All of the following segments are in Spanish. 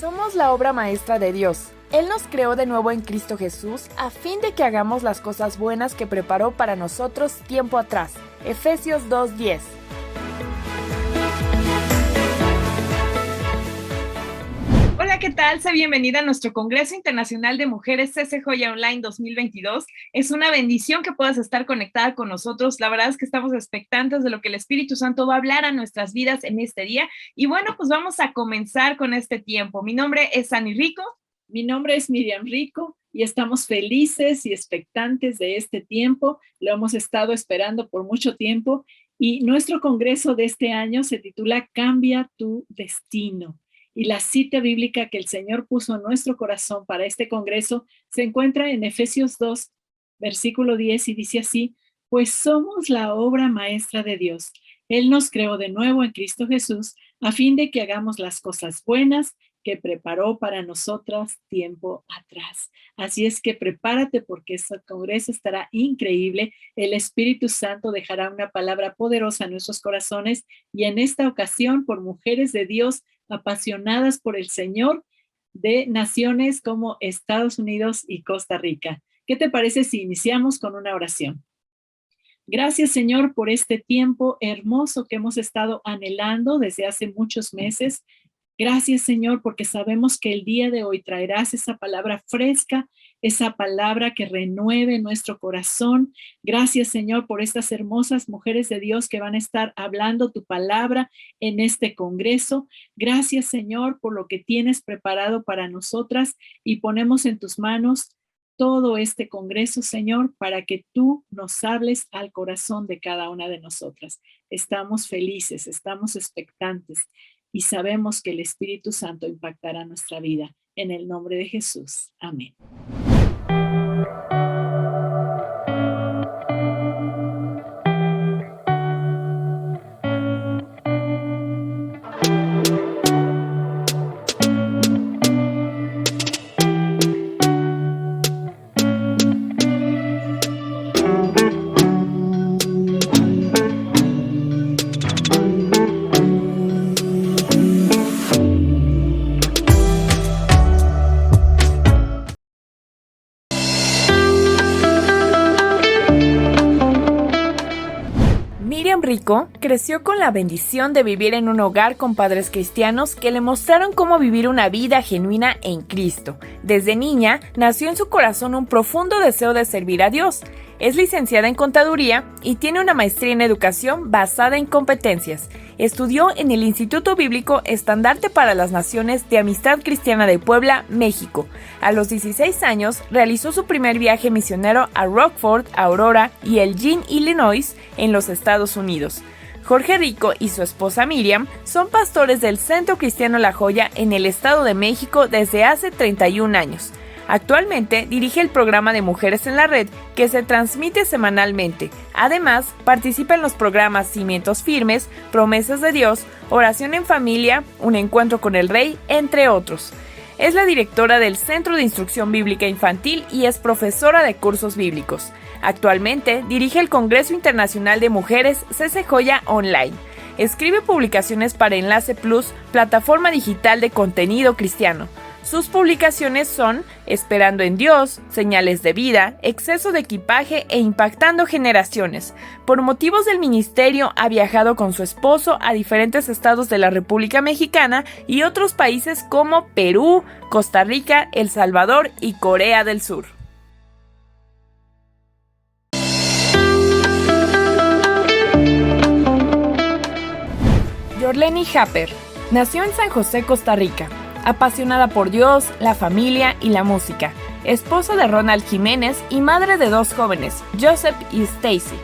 Somos la obra maestra de Dios. Él nos creó de nuevo en Cristo Jesús a fin de que hagamos las cosas buenas que preparó para nosotros tiempo atrás. Efesios 2:10. Hola, ¿qué tal? Sea bienvenida a nuestro Congreso Internacional de Mujeres CC Joya Online 2022. Es una bendición que puedas estar conectada con nosotros. La verdad es que estamos expectantes de lo que el Espíritu Santo va a hablar a nuestras vidas en este día. Y bueno, pues vamos a comenzar con este tiempo. Mi nombre es Ani Rico. Mi nombre es Miriam Rico y estamos felices y expectantes de este tiempo. Lo hemos estado esperando por mucho tiempo y nuestro congreso de este año se titula Cambia tu destino. Y la cita bíblica que el Señor puso en nuestro corazón para este congreso se encuentra en Efesios 2, versículo 10 y dice así: pues somos la obra maestra de Dios. Él nos creó de nuevo en Cristo Jesús a fin de que hagamos las cosas buenas que preparó para nosotras tiempo atrás. Así es que prepárate porque este congreso estará increíble. El Espíritu Santo dejará una palabra poderosa en nuestros corazones y en esta ocasión por mujeres de Dios apasionadas por el Señor de naciones como Estados Unidos y Costa Rica. ¿Qué te parece si iniciamos con una oración? Gracias, Señor, por este tiempo hermoso que hemos estado anhelando desde hace muchos meses. Gracias, Señor, porque sabemos que el día de hoy traerás esa palabra fresca, esa palabra que renueve nuestro corazón. Gracias, Señor, por estas hermosas mujeres de Dios que van a estar hablando tu palabra en este congreso. Gracias, Señor, por lo que tienes preparado para nosotras y ponemos en tus manos todo este congreso, Señor, para que tú nos hables al corazón de cada una de nosotras. Estamos felices, estamos expectantes y sabemos que el Espíritu Santo impactará nuestra vida. En el nombre de Jesús. Amén. Miriam Rico creció con la bendición de vivir en un hogar con padres cristianos que le mostraron cómo vivir una vida genuina en Cristo. Desde niña, nació en su corazón un profundo deseo de servir a Dios. Es licenciada en Contaduría y tiene una maestría en Educación basada en competencias. Estudió en el Instituto Bíblico Estandarte para las Naciones de Amistad Cristiana de Puebla, México. A los 16 años, realizó su primer viaje misionero a Rockford, Aurora y Elgin, Illinois, en los Estados Unidos. Jorge Rico y su esposa Miriam son pastores del Centro Cristiano La Joya en el Estado de México desde hace 31 años. Actualmente dirige el programa de Mujeres en la Red, que se transmite semanalmente. Además, participa en los programas Cimientos Firmes, Promesas de Dios, Oración en Familia, Un Encuentro con el Rey, entre otros. Es la directora del Centro de Instrucción Bíblica Infantil y es profesora de cursos bíblicos. Actualmente dirige el Congreso Internacional de Mujeres CC Joya Online. Escribe publicaciones para Enlace Plus, plataforma digital de contenido cristiano. Sus publicaciones son Esperando en Dios, Señales de Vida, Exceso de Equipaje e Impactando Generaciones. Por motivos del ministerio ha viajado con su esposo a diferentes estados de la República Mexicana y otros países como Perú, Costa Rica, El Salvador y Corea del Sur. Yorleni Happer nació en San José, Costa Rica. Apasionada por Dios, la familia y la música. Esposa de Ronald Jiménez y madre de 2 jóvenes, Joseph y Stacy.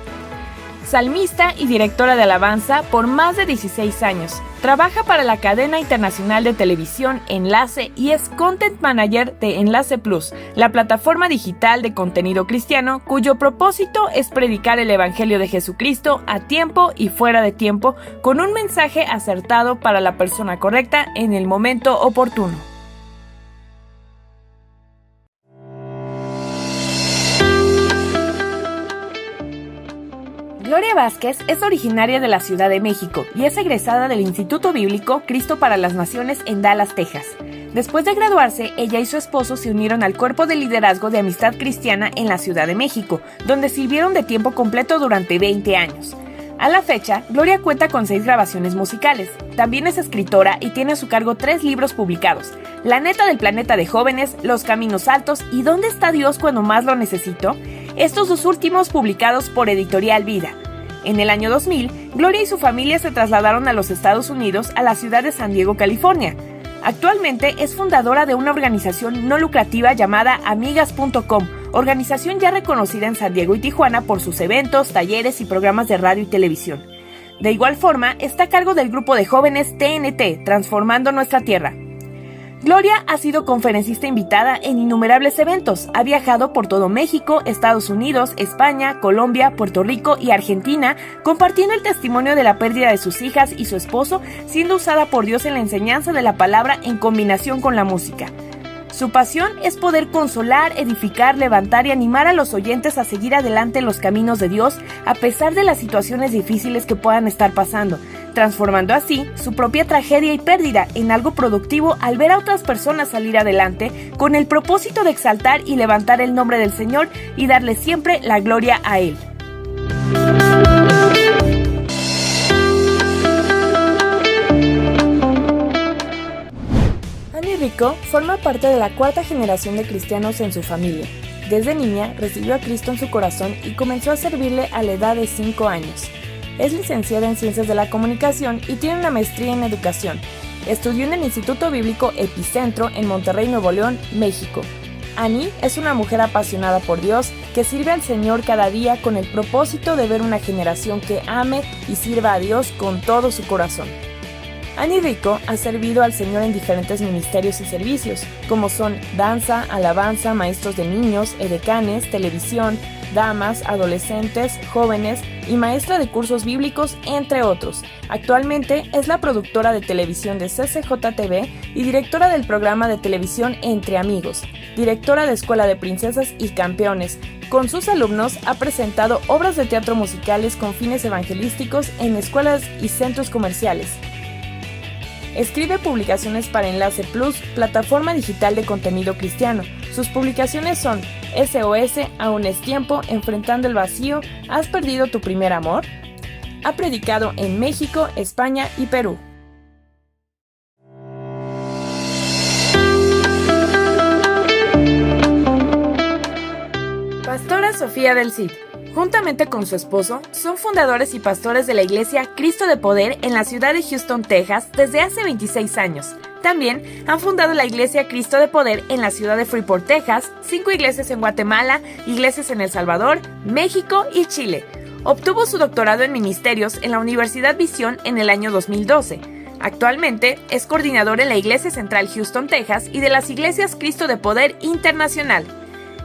Salmista y directora de alabanza por más de 16 años. Trabaja para la cadena internacional de televisión Enlace y es Content Manager de Enlace Plus, la plataforma digital de contenido cristiano cuyo propósito es predicar el Evangelio de Jesucristo a tiempo y fuera de tiempo con un mensaje acertado para la persona correcta en el momento oportuno. Gloria Gloria Vázquez es originaria de la Ciudad de México y es egresada del Instituto Bíblico Cristo para las Naciones en Dallas, Texas. Después de graduarse, ella y su esposo se unieron al Cuerpo de Liderazgo de Amistad Cristiana en la Ciudad de México, donde sirvieron de tiempo completo durante 20 años. A la fecha, Gloria cuenta con 6 grabaciones musicales. También es escritora y tiene a su cargo 3 libros publicados: La neta del planeta de jóvenes, Los caminos altos y ¿Dónde está Dios cuando más lo necesito? Estos 2 últimos publicados por Editorial Vida. En el año 2000, Gloria y su familia se trasladaron a los Estados Unidos, a la ciudad de San Diego, California. Actualmente es fundadora de una organización no lucrativa llamada Amigas.com, organización ya reconocida en San Diego y Tijuana por sus eventos, talleres y programas de radio y televisión. De igual forma, está a cargo del grupo de jóvenes TNT, Transformando Nuestra Tierra. Gloria ha sido conferencista invitada en innumerables eventos. Ha viajado por todo México, Estados Unidos, España, Colombia, Puerto Rico y Argentina, compartiendo el testimonio de la pérdida de sus hijas y su esposo, siendo usada por Dios en la enseñanza de la palabra en combinación con la música. Su pasión es poder consolar, edificar, levantar y animar a los oyentes a seguir adelante en los caminos de Dios a pesar de las situaciones difíciles que puedan estar pasando, transformando así su propia tragedia y pérdida en algo productivo al ver a otras personas salir adelante con el propósito de exaltar y levantar el nombre del Señor y darle siempre la gloria a Él. Annie Rico forma parte de la 4ª generación de cristianos en su familia. Desde niña recibió a Cristo en su corazón y comenzó a servirle a la edad de 5 años. Es licenciada en Ciencias de la Comunicación y tiene una maestría en Educación. Estudió en el Instituto Bíblico Epicentro en Monterrey, Nuevo León, México. Annie es una mujer apasionada por Dios que sirve al Señor cada día con el propósito de ver una generación que ame y sirva a Dios con todo su corazón. Annie Rico ha servido al Señor en diferentes ministerios y servicios, como son danza, alabanza, maestros de niños, edecanes, televisión, damas, adolescentes, jóvenes y maestra de cursos bíblicos, entre otros. Actualmente es la productora de televisión de CCJ-TV y directora del programa de televisión Entre Amigos, directora de Escuela de Princesas y Campeones. Con sus alumnos ha presentado obras de teatro musicales con fines evangelísticos en escuelas y centros comerciales. Escribe publicaciones para Enlace Plus, plataforma digital de contenido cristiano. Sus publicaciones son SOS, Aún es tiempo, Enfrentando el vacío, ¿Has perdido tu primer amor? Ha predicado en México, España y Perú. Pastora Sofía del Cid. Juntamente con su esposo, son fundadores y pastores de la iglesia Cristo de Poder en la ciudad de Houston, Texas, desde hace 26 años. También han fundado la iglesia Cristo de Poder en la ciudad de Freeport, Texas, 5 iglesias en Guatemala, iglesias en El Salvador, México y Chile. Obtuvo su doctorado en ministerios en la Universidad Visión en el año 2012. Actualmente es coordinador en la Iglesia Central Houston, Texas y de las iglesias Cristo de Poder Internacional.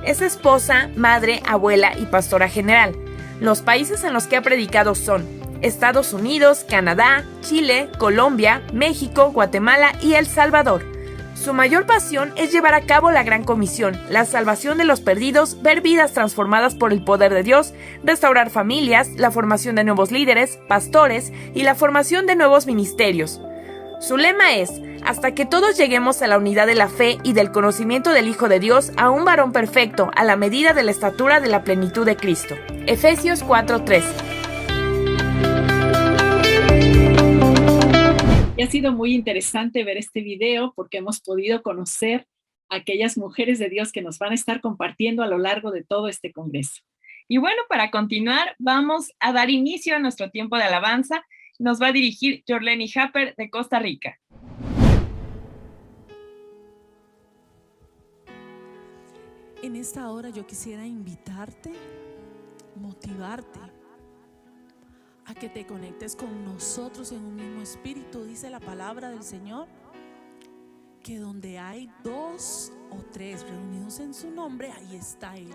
Es esposa, madre, abuela y pastora general. Los países en los que ha predicado son Estados Unidos, Canadá, Chile, Colombia, México, Guatemala y El Salvador. Su mayor pasión es llevar a cabo la Gran Comisión, la salvación de los perdidos, ver vidas transformadas por el poder de Dios, restaurar familias, la formación de nuevos líderes, pastores y la formación de nuevos ministerios. Su lema es: hasta que todos lleguemos a la unidad de la fe y del conocimiento del Hijo de Dios, a un varón perfecto, a la medida de la estatura de la plenitud de Cristo. Efesios 4:13. Y ha sido muy interesante ver este video porque hemos podido conocer a aquellas mujeres de Dios que nos van a estar compartiendo a lo largo de todo este congreso. Y bueno, para continuar, vamos a dar inicio a nuestro tiempo de alabanza. Nos va a dirigir Jorleni Happer de Costa Rica. En esta hora yo quisiera invitarte, motivarte a que te conectes con nosotros en un mismo espíritu. Dice la palabra del Señor que donde hay 2 o 3 reunidos en su nombre, ahí está Él.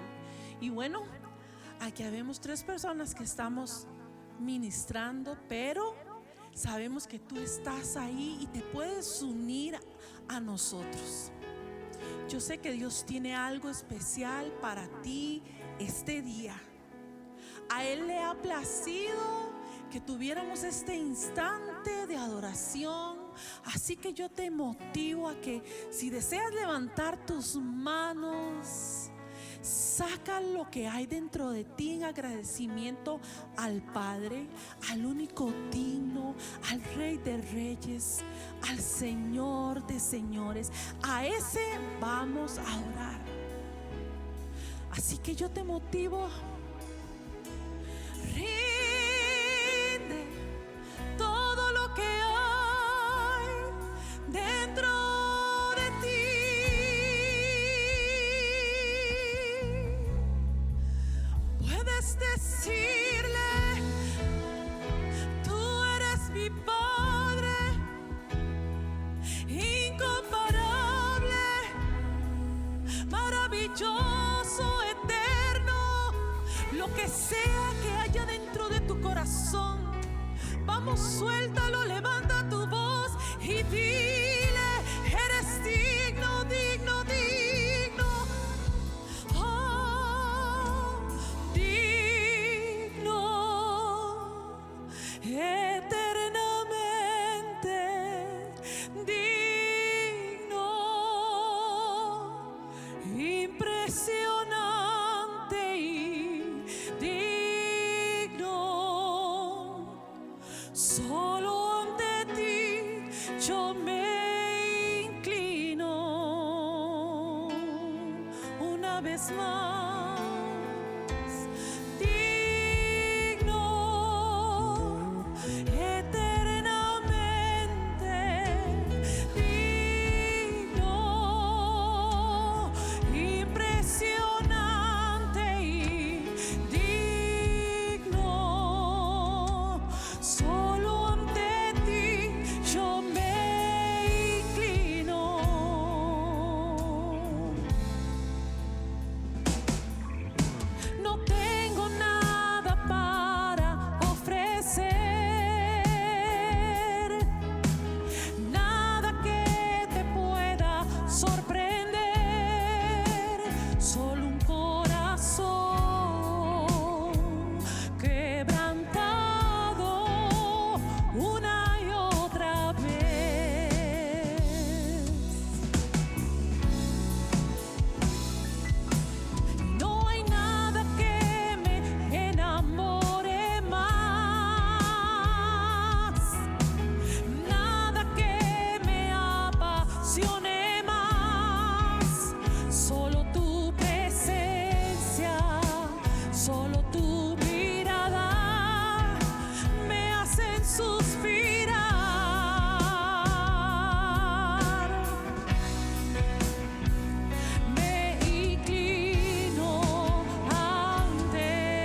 Y bueno, aquí habemos 3 personas que estamos ministrando, pero sabemos que tú estás ahí y te puedes unir a nosotros. Yo sé que Dios tiene algo especial para ti este día. A Él le ha placido que tuviéramos este instante de adoración. Así que yo te motivo a que si deseas levantar tus manos, saca lo que hay dentro de ti en agradecimiento al Padre, al único digno, al Rey de Reyes, al Señor de Señores. A ese vamos a orar. Así que yo te motivo. Rinde todo lo que hay dentro de ti. Puedes decirle: tú eres mi Padre, incomparable, maravilloso, eterno. Lo que sea que haya dentro de tu corazón, vamos, suéltalo, levanta tu voz y dile: eres digno, digno, digno. Oh, digno, eternamente digno, impresionante y digno. Solo ante ti yo me inclino una vez más. Digno, eternamente digno, impresionante y digno. Solo ante ti yo me inclino. No tengo nada para ofrecer, nada que te pueda sorprender, solo un corazón quebrantado una y otra vez. No hay nada que me enamore más, nada que me apasione más. Solo tu presencia, solo tu mirada me hacen suspirar. Me inclino ante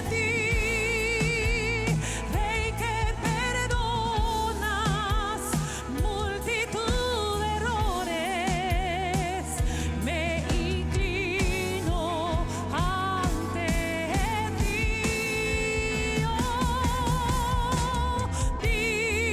ti, Rey que perdonas multitud de errores. Me inclino ante ti, oh, digno,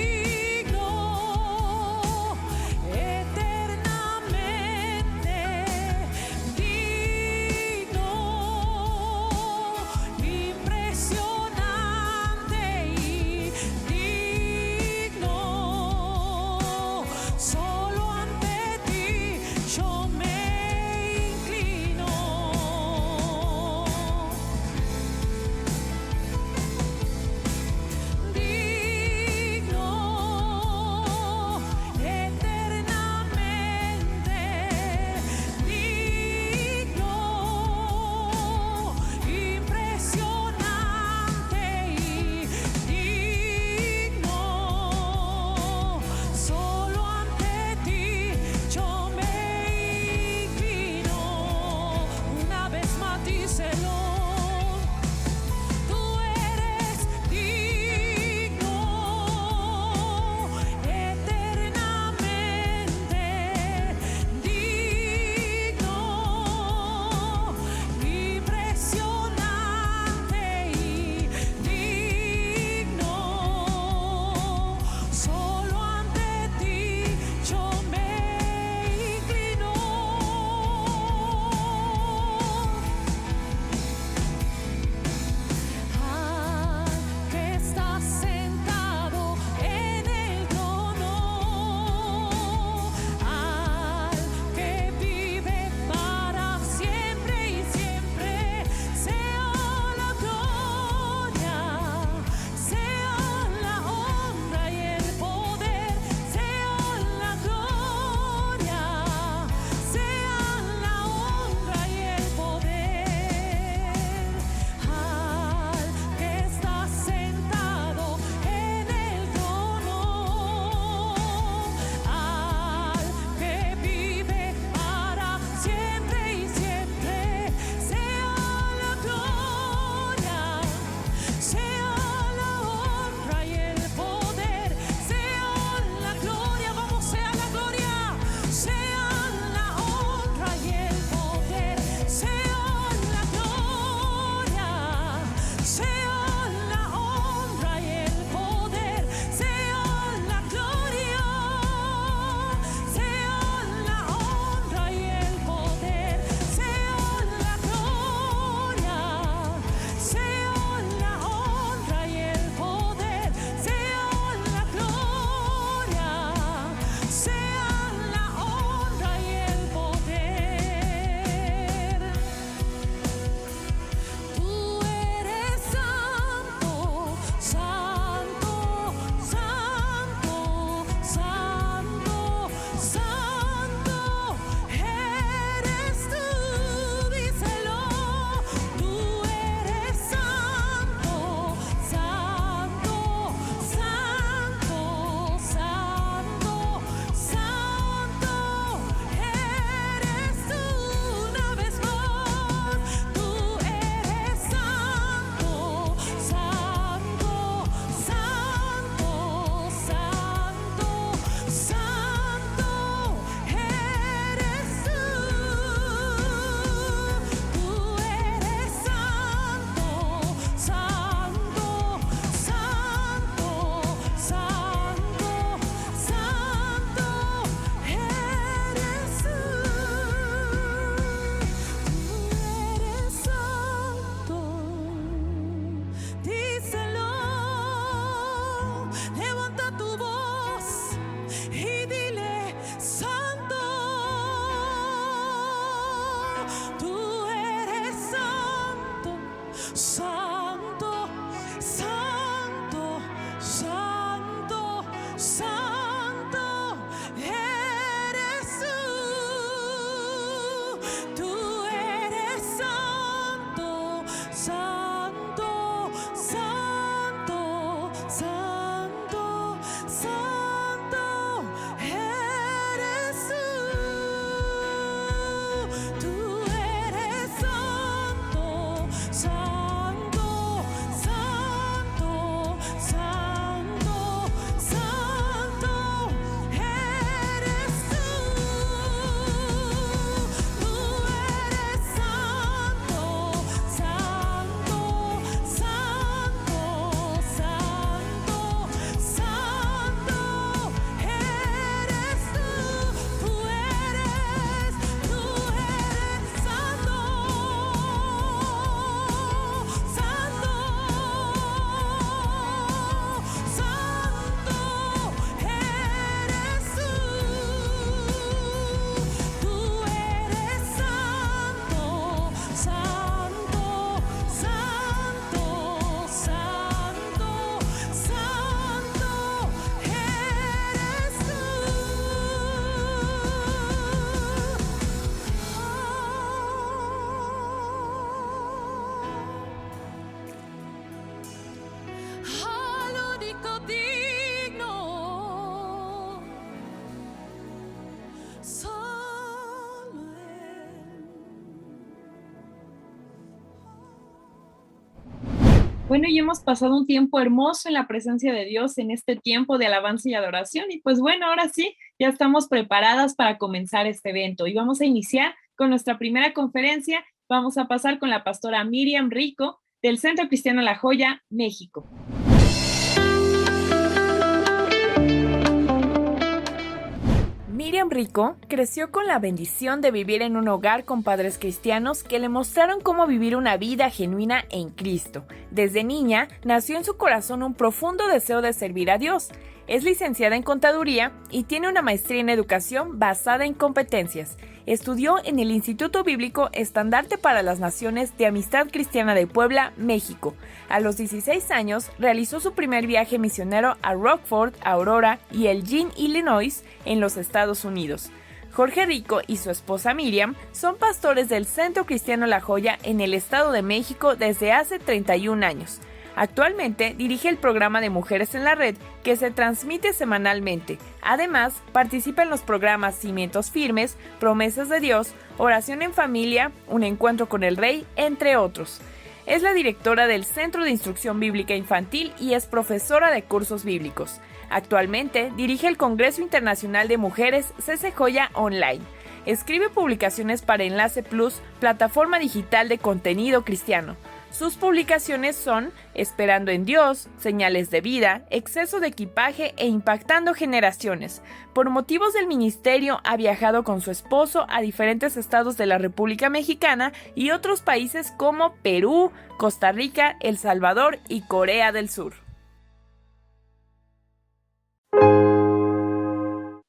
Bueno, y hemos pasado un tiempo hermoso en la presencia de Dios en este tiempo de alabanza y adoración. Y pues bueno, ahora sí, ya estamos preparadas para comenzar este evento y vamos a iniciar con nuestra primera conferencia. Vamos a pasar con la pastora Miriam Rico del Centro Cristiano La Joya, México. Miriam Rico creció con la bendición de vivir en un hogar con padres cristianos que le mostraron cómo vivir una vida genuina en Cristo. Desde niña, nació en su corazón un profundo deseo de servir a Dios. Es licenciada en Contaduría y tiene una maestría en Educación basada en competencias. Estudió en el Instituto Bíblico Estandarte para las Naciones de Amistad Cristiana de Puebla, México. A los 16 años, realizó su primer viaje misionero a Rockford, Aurora y Elgin, Illinois, en los Estados Unidos. Jorge Rico y su esposa Miriam son pastores del Centro Cristiano La Joya en el Estado de México desde hace 31 años. Actualmente dirige el programa de Mujeres en la Red, que se transmite semanalmente. Además, participa en los programas Cimientos Firmes, Promesas de Dios, Oración en Familia, Un Encuentro con el Rey, entre otros. Es la directora del Centro de Instrucción Bíblica Infantil y es profesora de cursos bíblicos. Actualmente dirige el Congreso Internacional de Mujeres CC Joya Online. Escribe publicaciones para Enlace Plus, plataforma digital de contenido cristiano. Sus publicaciones son Esperando en Dios, Señales de Vida, Exceso de Equipaje e Impactando Generaciones. Por motivos del ministerio, ha viajado con su esposo a diferentes estados de la República Mexicana y otros países como Perú, Costa Rica, El Salvador y Corea del Sur.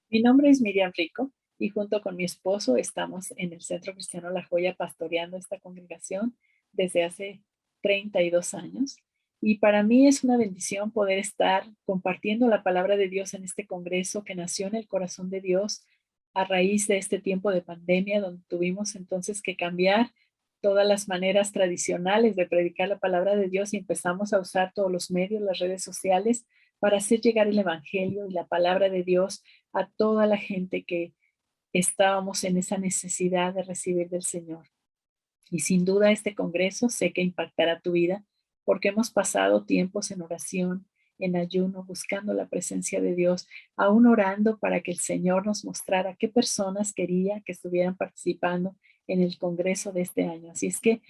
Mi nombre es Miriam Rico y junto con mi esposo estamos en el Centro Cristiano La Joya pastoreando esta congregación desde hace 32 años. Y para mí es una bendición poder estar compartiendo la palabra de Dios en este congreso que nació en el corazón de Dios a raíz de este tiempo de pandemia, donde tuvimos entonces que cambiar todas las maneras tradicionales de predicar la palabra de Dios y empezamos a usar todos los medios, las redes sociales, para hacer llegar el evangelio y la palabra de Dios a toda la gente que estábamos en esa necesidad de recibir del Señor. Y sin duda este congreso sé que impactará tu vida porque hemos pasado tiempos en oración, en ayuno, buscando la presencia de Dios, aún orando para que el Señor nos mostrara qué personas quería que estuvieran participando en el congreso de este año. Así es que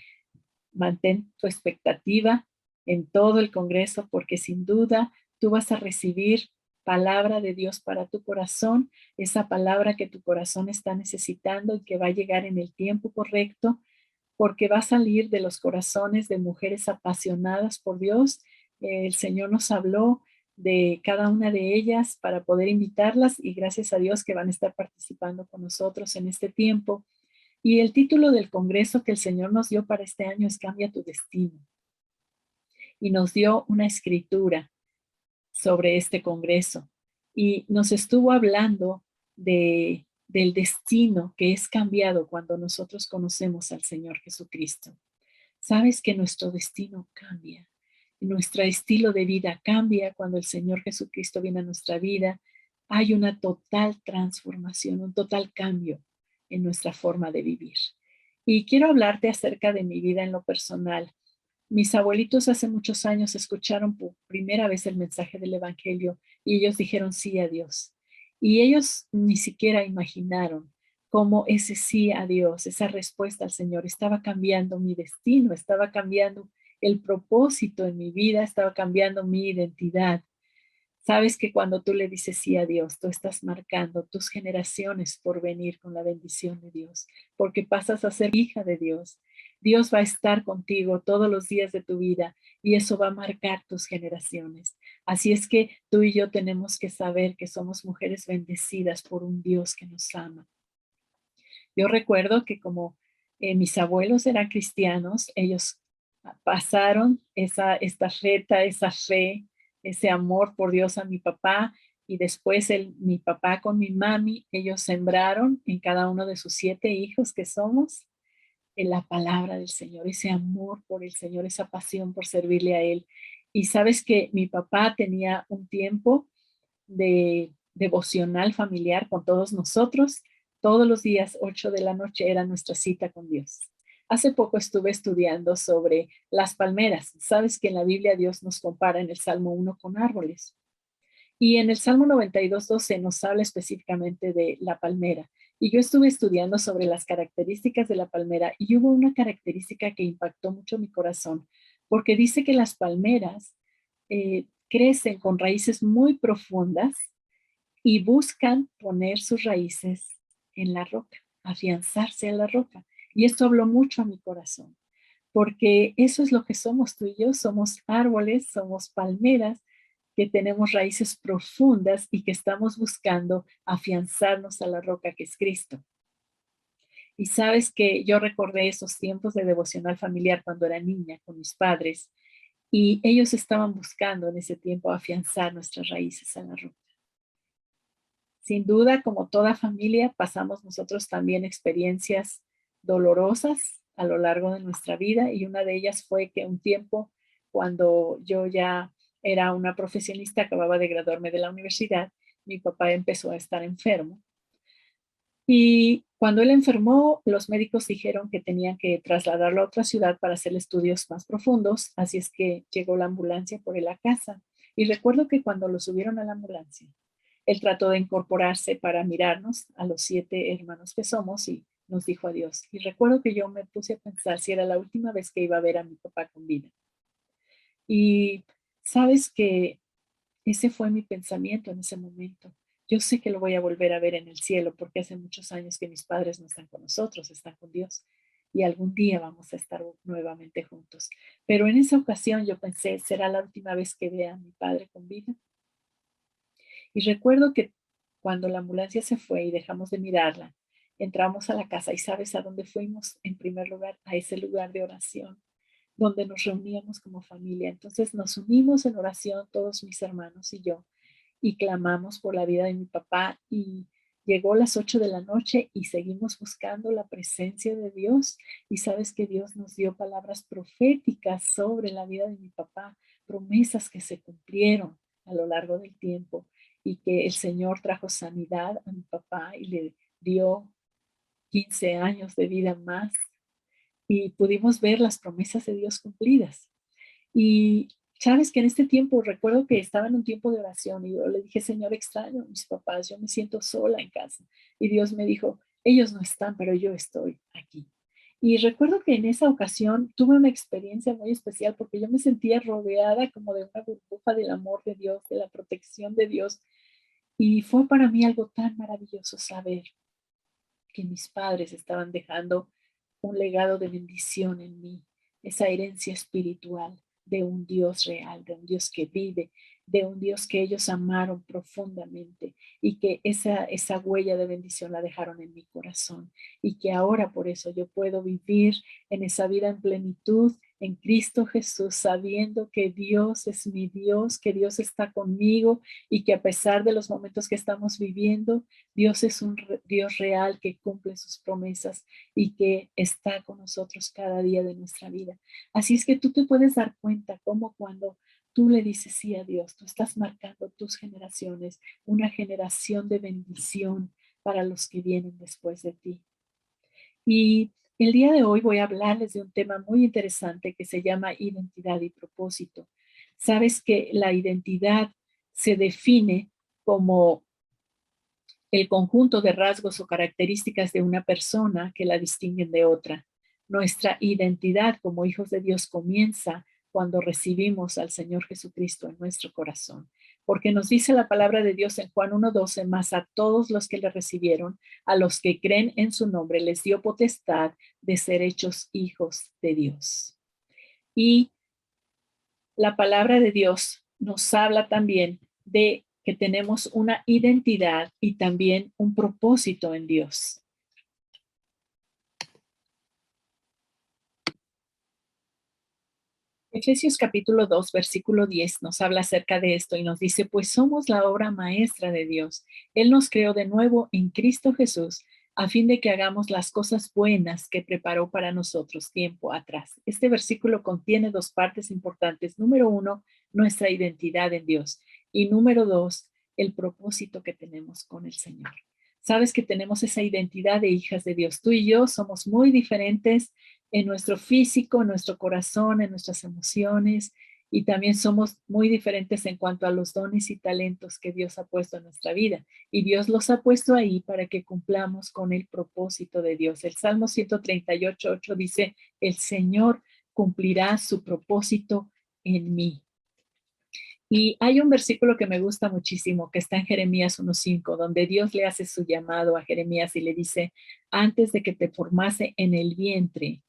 mantén tu expectativa en todo el congreso porque sin duda tú vas a recibir palabra de Dios para tu corazón, esa palabra que tu corazón está necesitando y que va a llegar en el tiempo correcto, porque va a salir de los corazones de mujeres apasionadas por Dios. El Señor nos habló de cada una de ellas para poder invitarlas y gracias a Dios que van a estar participando con nosotros en este tiempo. Y el título del congreso que el Señor nos dio para este año es Cambia tu destino. Y nos dio una escritura sobre este congreso y nos estuvo hablando del destino que es cambiado cuando nosotros conocemos al Señor Jesucristo. Sabes que nuestro destino cambia, nuestro estilo de vida cambia cuando el Señor Jesucristo viene a nuestra vida. Hay una total transformación, un total cambio en nuestra forma de vivir. Y quiero hablarte acerca de mi vida en lo personal. Mis abuelitos hace muchos años escucharon por primera vez el mensaje del Evangelio y ellos dijeron sí a Dios. Y ellos ni siquiera imaginaron cómo ese sí a Dios, esa respuesta al Señor estaba cambiando mi destino, estaba cambiando el propósito en mi vida, estaba cambiando mi identidad. Sabes que cuando tú le dices sí a Dios, tú estás marcando tus generaciones por venir con la bendición de Dios, porque pasas a ser hija de Dios. Dios va a estar contigo todos los días de tu vida y eso va a marcar tus generaciones. Así es que tú y yo tenemos que saber que somos mujeres bendecidas por un Dios que nos ama. Yo recuerdo que como mis abuelos eran cristianos, ellos pasaron esa estafeta, esa fe, ese amor por Dios a mi papá y después mi papá con mi mami, ellos sembraron en cada uno de sus 7 hijos que somos en la palabra del Señor, ese amor por el Señor, esa pasión por servirle a Él. Y sabes que mi papá tenía un tiempo de devocional familiar con todos nosotros. Todos los días, 8 de la noche, era nuestra cita con Dios. Hace poco estuve estudiando sobre las palmeras. Sabes que en la Biblia Dios nos compara en el Salmo 1 con árboles. Y en el Salmo 92:12 nos habla específicamente de la palmera. Y yo estuve estudiando sobre las características de la palmera y hubo una característica que impactó mucho mi corazón, porque dice que las palmeras crecen con raíces muy profundas y buscan poner sus raíces en la roca, afianzarse a la roca. Y esto habló mucho a mi corazón, porque eso es lo que somos tú y yo, somos árboles, somos palmeras que tenemos raíces profundas y que estamos buscando afianzarnos a la roca que es Cristo. Y sabes que yo recordé esos tiempos de devocional familiar cuando era niña con mis padres y ellos estaban buscando en ese tiempo afianzar nuestras raíces a la roca. Sin duda, como toda familia, pasamos nosotros también experiencias dolorosas a lo largo de nuestra vida y una de ellas fue que un tiempo cuando yo ya era una profesionista, acababa de graduarme de la universidad, mi papá empezó a estar enfermo. Y cuando él enfermó, los médicos dijeron que tenían que trasladarlo a otra ciudad para hacer estudios más profundos, así es que llegó la ambulancia por él a casa. Y recuerdo que cuando lo subieron a la ambulancia, él trató de incorporarse para mirarnos a los 7 hermanos que somos y nos dijo adiós. Y recuerdo que yo me puse a pensar si era la última vez que iba a ver a mi papá con vida. Y sabes que ese fue mi pensamiento en ese momento. Yo sé que lo voy a volver a ver en el cielo porque hace muchos años que mis padres no están con nosotros, están con Dios. Y algún día vamos a estar nuevamente juntos. Pero en esa ocasión yo pensé, ¿será la última vez que vea a mi padre con vida? Y recuerdo que cuando la ambulancia se fue y dejamos de mirarla, entramos a la casa y ¿sabes a dónde fuimos? En primer lugar, a ese lugar de oración, donde nos reuníamos como familia. Entonces nos unimos en oración, todos mis hermanos y yo, y clamamos por la vida de mi papá y llegó las 8 de la noche y seguimos buscando la presencia de Dios. Y sabes que Dios nos dio palabras proféticas sobre la vida de mi papá, promesas que se cumplieron a lo largo del tiempo y que el Señor trajo sanidad a mi papá y le dio 15 años de vida más y pudimos ver las promesas de Dios cumplidas. Y sabes que en este tiempo recuerdo que estaba en un tiempo de oración y yo le dije, Señor, extraño a mis papás, yo me siento sola en casa. Y Dios me dijo, ellos no están, pero yo estoy aquí. Y recuerdo que en esa ocasión tuve una experiencia muy especial porque yo me sentía rodeada como de una burbuja del amor de Dios, de la protección de Dios. Y fue para mí algo tan maravilloso saber que mis padres estaban dejando un legado de bendición en mí, esa herencia espiritual de un Dios real, de un Dios que vive, de un Dios que ellos amaron profundamente y que esa huella de bendición la dejaron en mi corazón y que ahora por eso yo puedo vivir en esa vida en plenitud en Cristo Jesús, sabiendo que Dios es mi Dios, que Dios está conmigo y que a pesar de los momentos que estamos viviendo, Dios es un Dios real que cumple sus promesas y que está con nosotros cada día de nuestra vida. Así es que tú te puedes dar cuenta cómo cuando tú le dices sí a Dios, tú estás marcando tus generaciones, una generación de bendición para los que vienen después de ti. Y el día de hoy voy a hablarles de un tema muy interesante que se llama identidad y propósito. Sabes que la identidad se define como el conjunto de rasgos o características de una persona que la distinguen de otra. Nuestra identidad como hijos de Dios comienza cuando recibimos al Señor Jesucristo en nuestro corazón. Porque nos dice la palabra de Dios en Juan 1:12, más a todos los que le recibieron, a los que creen en su nombre, les dio potestad de ser hechos hijos de Dios. Y la palabra de Dios nos habla también de que tenemos una identidad y también un propósito en Dios. Efesios capítulo 2, versículo 10 nos habla acerca de esto y nos dice, pues somos la obra maestra de Dios. Él nos creó de nuevo en Cristo Jesús a fin de que hagamos las cosas buenas que preparó para nosotros tiempo atrás. Este versículo contiene 2 partes importantes. Número 1, nuestra identidad en Dios. Y número 2, el propósito que tenemos con el Señor. Sabes que tenemos esa identidad de hijas de Dios. Tú y yo somos muy diferentes, en nuestro físico, en nuestro corazón, en nuestras emociones, y también somos muy diferentes en cuanto a los dones y talentos que Dios ha puesto en nuestra vida. Y Dios los ha puesto ahí para que cumplamos con el propósito de Dios. El Salmo 138:8 dice, el Señor cumplirá su propósito en mí. Y hay un versículo que me gusta muchísimo, que está en Jeremías 1:5, donde Dios le hace su llamado a Jeremías y le dice, antes de que te formase en el vientre,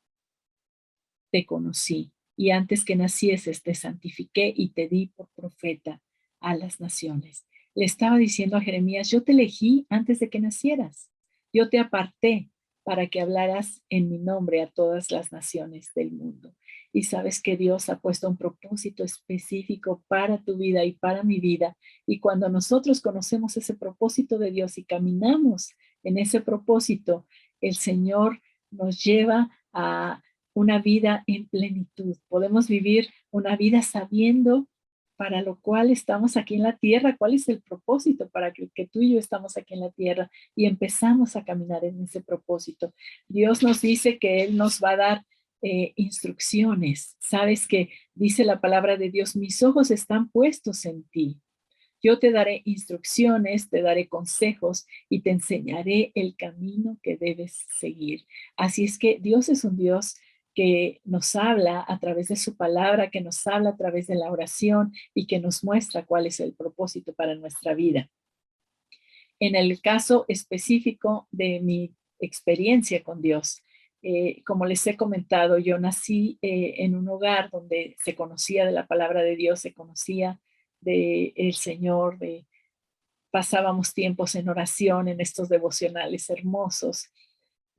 te conocí, y antes que nacieses te santifiqué y te di por profeta a las naciones. Le estaba diciendo a Jeremías, yo te elegí antes de que nacieras, yo te aparté para que hablaras en mi nombre a todas las naciones del mundo. Y sabes que Dios ha puesto un propósito específico para tu vida y para mi vida. Y cuando nosotros conocemos ese propósito de Dios y caminamos en ese propósito, el Señor nos lleva a una vida en plenitud. Podemos vivir una vida sabiendo para lo cual estamos aquí en la tierra, cuál es el propósito para que tú y yo estamos aquí en la tierra y empezamos a caminar en ese propósito. Dios nos dice que Él nos va a dar instrucciones. Sabes que dice la palabra de Dios, mis ojos están puestos en ti. Yo te daré instrucciones, te daré consejos y te enseñaré el camino que debes seguir. Así es que Dios es un Dios que nos habla a través de su palabra, que nos habla a través de la oración y que nos muestra cuál es el propósito para nuestra vida. En el caso específico de mi experiencia con Dios, como les he comentado, yo nací en un hogar donde se conocía de la palabra de Dios, se conocía del Señor, pasábamos tiempos en oración, en estos devocionales hermosos.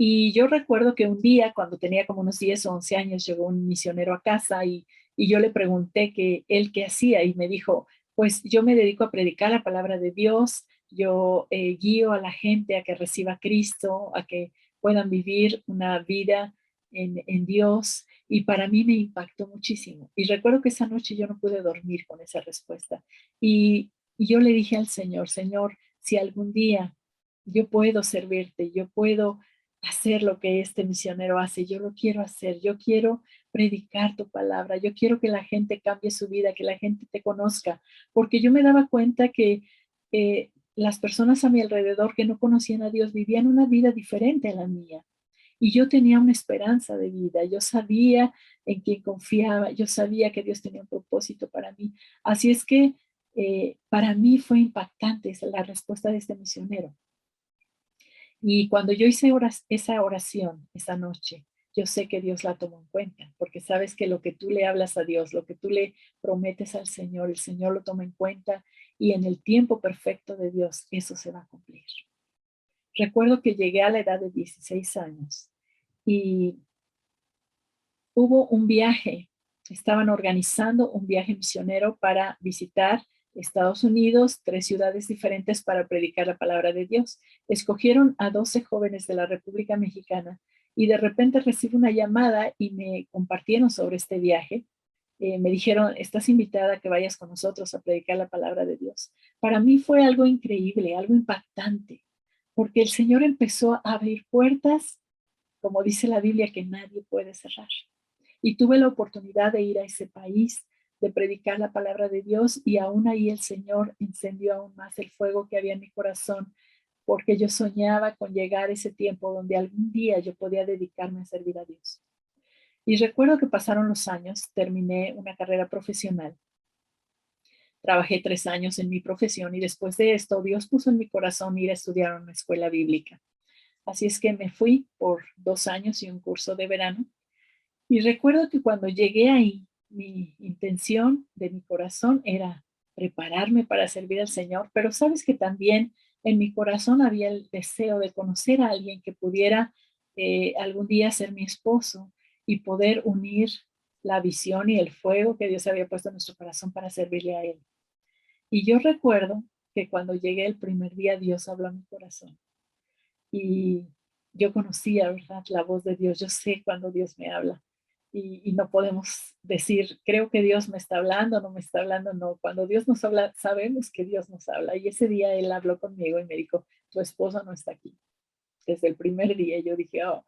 Y yo recuerdo que un día, cuando tenía como unos 10 o 11 años, llegó un misionero a casa y yo le pregunté que él qué hacía y me dijo, pues yo me dedico a predicar la palabra de Dios, yo guío a la gente a que reciba a Cristo, a que puedan vivir una vida en Dios. Y para mí me impactó muchísimo. Y recuerdo que esa noche yo no pude dormir con esa respuesta. Y yo le dije al Señor, Señor, si algún día yo puedo servirte, yo puedo hacer lo que este misionero hace, yo lo quiero hacer, yo quiero predicar tu palabra, yo quiero que la gente cambie su vida, que la gente te conozca, porque yo me daba cuenta que las personas a mi alrededor que no conocían a Dios vivían una vida diferente a la mía. Y yo tenía una esperanza de vida, yo sabía en quién confiaba, yo sabía que Dios tenía un propósito para mí. Así es que para mí fue impactante la respuesta de este misionero. Y cuando yo hice esa oración esa noche, yo sé que Dios la tomó en cuenta, porque sabes que lo que tú le hablas a Dios, lo que tú le prometes al Señor, el Señor lo toma en cuenta y en el tiempo perfecto de Dios eso se va a cumplir. Recuerdo que llegué a la edad de 16 años y hubo un viaje, estaban organizando un viaje misionero para visitar Estados Unidos, 3 ciudades diferentes para predicar la palabra de Dios. Escogieron a 12 jóvenes de la República Mexicana y de repente recibo una llamada y me compartieron sobre este viaje. Me dijeron, estás invitada a que vayas con nosotros a predicar la palabra de Dios. Para mí fue algo increíble, algo impactante, porque el Señor empezó a abrir puertas, como dice la Biblia, que nadie puede cerrar. Y tuve la oportunidad de ir a ese país, de predicar la palabra de Dios y aún ahí el Señor encendió aún más el fuego que había en mi corazón, porque yo soñaba con llegar a ese tiempo donde algún día yo podía dedicarme a servir a Dios. Y recuerdo que pasaron los años, terminé una carrera profesional, trabajé 3 años en mi profesión y después de esto Dios puso en mi corazón ir a estudiar en una escuela bíblica. Así es que me fui por 2 años y un curso de verano. Y recuerdo que cuando llegué ahí, mi intención de mi corazón era prepararme para servir al Señor, pero sabes que también en mi corazón había el deseo de conocer a alguien que pudiera algún día ser mi esposo y poder unir la visión y el fuego que Dios había puesto en nuestro corazón para servirle a Él. Y yo recuerdo que cuando llegué el primer día, Dios habló a mi corazón. Y yo conocía, ¿verdad?, la voz de Dios. Yo sé cuando Dios me habla. Y no podemos decir, creo que Dios me está hablando, no me está hablando, no. Cuando Dios nos habla, sabemos que Dios nos habla. Y ese día Él habló conmigo y me dijo, tu esposo no está aquí. Desde el primer día yo dije, oh.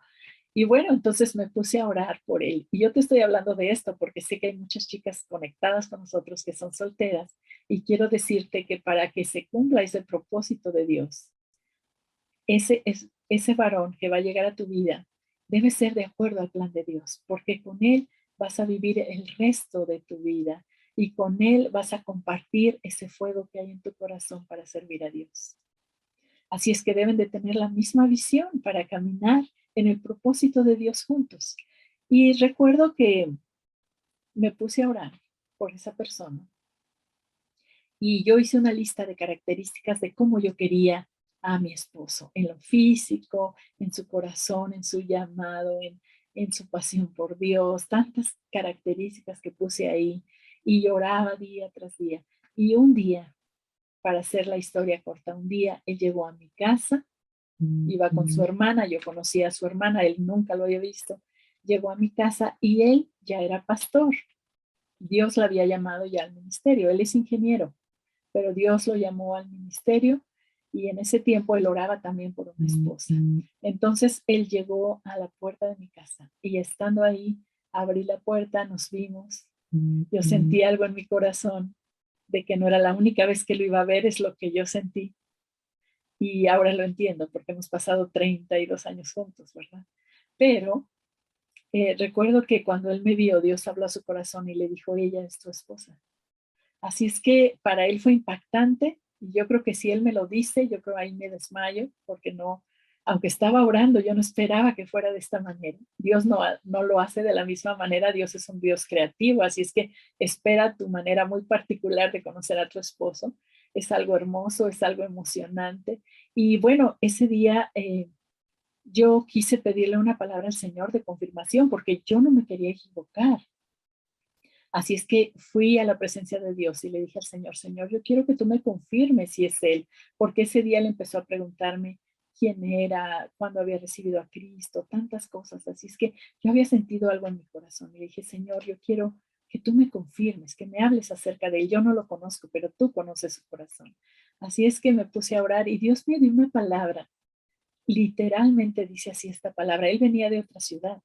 Y bueno, entonces me puse a orar por él. Y yo te estoy hablando de esto porque sé que hay muchas chicas conectadas con nosotros que son solteras. Y quiero decirte que para que se cumpla ese propósito de Dios, ese varón que va a llegar a tu vida debe ser de acuerdo al plan de Dios, porque con él vas a vivir el resto de tu vida y con él vas a compartir ese fuego que hay en tu corazón para servir a Dios. Así es que deben de tener la misma visión para caminar en el propósito de Dios juntos. Y recuerdo que me puse a orar por esa persona y yo hice una lista de características de cómo yo quería a mi esposo, en lo físico, en su corazón, en su llamado, en su pasión por Dios, tantas características que puse ahí y lloraba día tras día. Y un día, para hacer la historia corta, un día él llegó a mi casa, iba con su hermana, yo conocía a su hermana, él nunca lo había visto, llegó a mi casa y él ya era pastor. Dios lo había llamado ya al ministerio, él es ingeniero, pero Dios lo llamó al ministerio y en ese tiempo él oraba también por una esposa. Entonces él llegó a la puerta de mi casa y estando ahí, abrí la puerta, nos vimos, yo sentí algo en mi corazón de que no era la única vez que lo iba a ver, es lo que yo sentí. Y ahora lo entiendo porque hemos pasado 32 años juntos, ¿verdad? Pero recuerdo que cuando él me vio, Dios habló a su corazón y le dijo, ella es tu esposa. Así es que para él fue impactante y yo creo que si él me lo dice, yo creo ahí me desmayo porque no, aunque estaba orando, yo no esperaba que fuera de esta manera. Dios no lo hace de la misma manera, Dios es un Dios creativo, así es que espera tu manera muy particular de conocer a tu esposo. Es algo hermoso, es algo emocionante. Y bueno, ese día yo quise pedirle una palabra al Señor de confirmación porque yo no me quería equivocar. Así es que fui a la presencia de Dios y le dije al Señor, Señor, yo quiero que tú me confirmes si es Él, porque ese día Él empezó a preguntarme quién era, cuándo había recibido a Cristo, tantas cosas. Así es que yo había sentido algo en mi corazón y le dije, Señor, yo quiero que tú me confirmes, que me hables acerca de Él. Yo no lo conozco, pero tú conoces su corazón. Así es que me puse a orar y Dios me dio una palabra. Literalmente dice así esta palabra. Él venía de otra ciudad.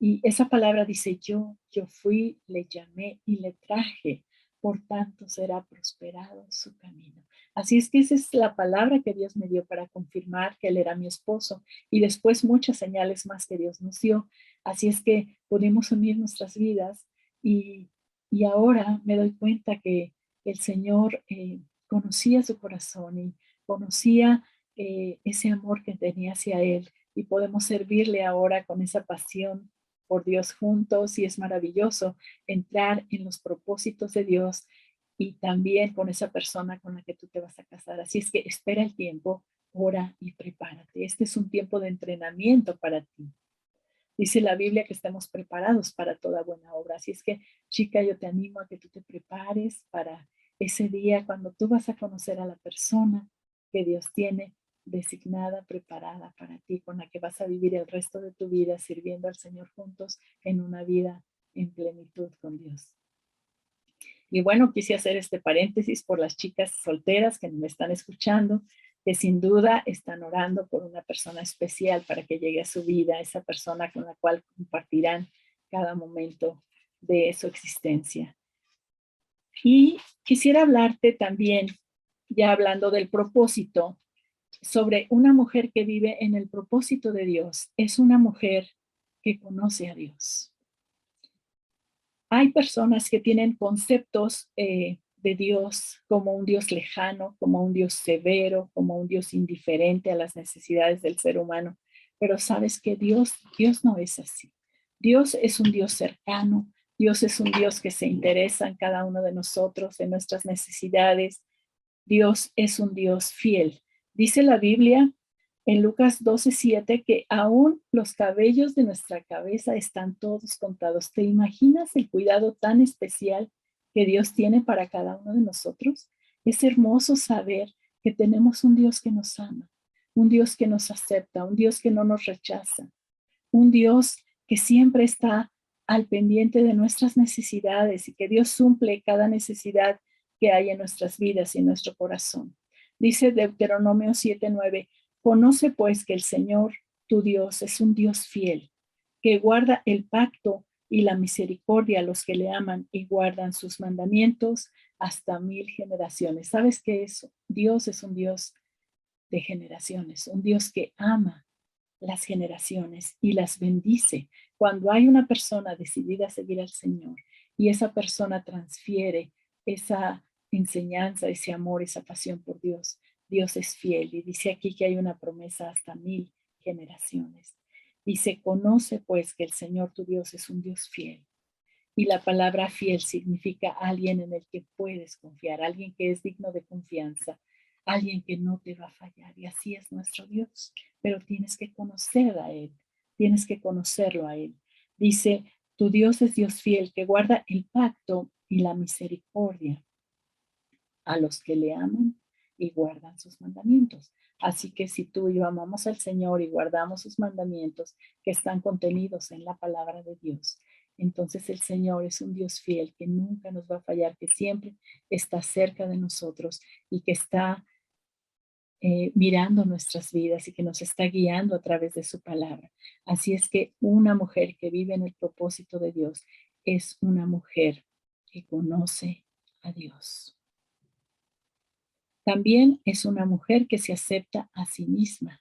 Y esa palabra dice, yo fui, le llamé y le traje, por tanto será prosperado su camino. Así es que esa es la palabra que Dios me dio para confirmar que él era mi esposo y después muchas señales más que Dios nos dio. Así es que pudimos unir nuestras vidas y, y ahora me doy cuenta que el Señor conocía su corazón y conocía ese amor que tenía hacia él y podemos servirle ahora con esa pasión por Dios juntos y es maravilloso entrar en los propósitos de Dios y también con esa persona con la que tú te vas a casar. Así es que espera el tiempo, ora y prepárate. Este es un tiempo de entrenamiento para ti. Dice la Biblia que estemos preparados para toda buena obra. Así es que, chica, yo te animo a que tú te prepares para ese día cuando tú vas a conocer a la persona que Dios tiene designada, preparada para ti, con la que vas a vivir el resto de tu vida sirviendo al Señor juntos en una vida en plenitud con Dios. Y bueno, quise hacer este paréntesis por las chicas solteras que me están escuchando, que sin duda están orando por una persona especial para que llegue a su vida, esa persona con la cual compartirán cada momento de su existencia. Y quisiera hablarte también, ya hablando del propósito, sobre una mujer que vive en el propósito de Dios. Es una mujer que conoce a Dios. Hay personas que tienen conceptos de Dios como un Dios lejano, como un Dios severo, como un Dios indiferente a las necesidades del ser humano. Pero sabes que Dios no es así. Dios es un Dios cercano. Dios es un Dios que se interesa en cada uno de nosotros, en nuestras necesidades. Dios es un Dios fiel. Dice la Biblia en Lucas 12:7 que aún los cabellos de nuestra cabeza están todos contados. ¿Te imaginas el cuidado tan especial que Dios tiene para cada uno de nosotros? Es hermoso saber que tenemos un Dios que nos ama, un Dios que nos acepta, un Dios que no nos rechaza, un Dios que siempre está al pendiente de nuestras necesidades y que Dios suple cada necesidad que hay en nuestras vidas y en nuestro corazón. Dice Deuteronomio 7:9, conoce pues que el Señor, tu Dios, es un Dios fiel, que guarda el pacto y la misericordia a los que le aman y guardan sus mandamientos hasta 1000 generaciones. ¿Sabes qué es? Dios es un Dios de generaciones, un Dios que ama las generaciones y las bendice. Cuando hay una persona decidida a seguir al Señor y esa persona transfiere esa enseñanza, ese amor, esa pasión por Dios, Dios es fiel. Y dice aquí que hay una promesa hasta 1000 generaciones. Dice, conoce pues que el Señor tu Dios es un Dios fiel. Y la palabra fiel significa alguien en el que puedes confiar, alguien que es digno de confianza, alguien que no te va a fallar. Y así es nuestro Dios. Pero tienes que conocer a Él, tienes que conocerlo a Él. Dice, tu Dios es Dios fiel que guarda el pacto y la misericordia a los que le aman y guardan sus mandamientos. Así que si tú y yo amamos al Señor y guardamos sus mandamientos que están contenidos en la palabra de Dios, entonces el Señor es un Dios fiel que nunca nos va a fallar, que siempre está cerca de nosotros y que está mirando nuestras vidas y que nos está guiando a través de su palabra. Así es que una mujer que vive en el propósito de Dios es una mujer que conoce a Dios. También es una mujer que se acepta a sí misma.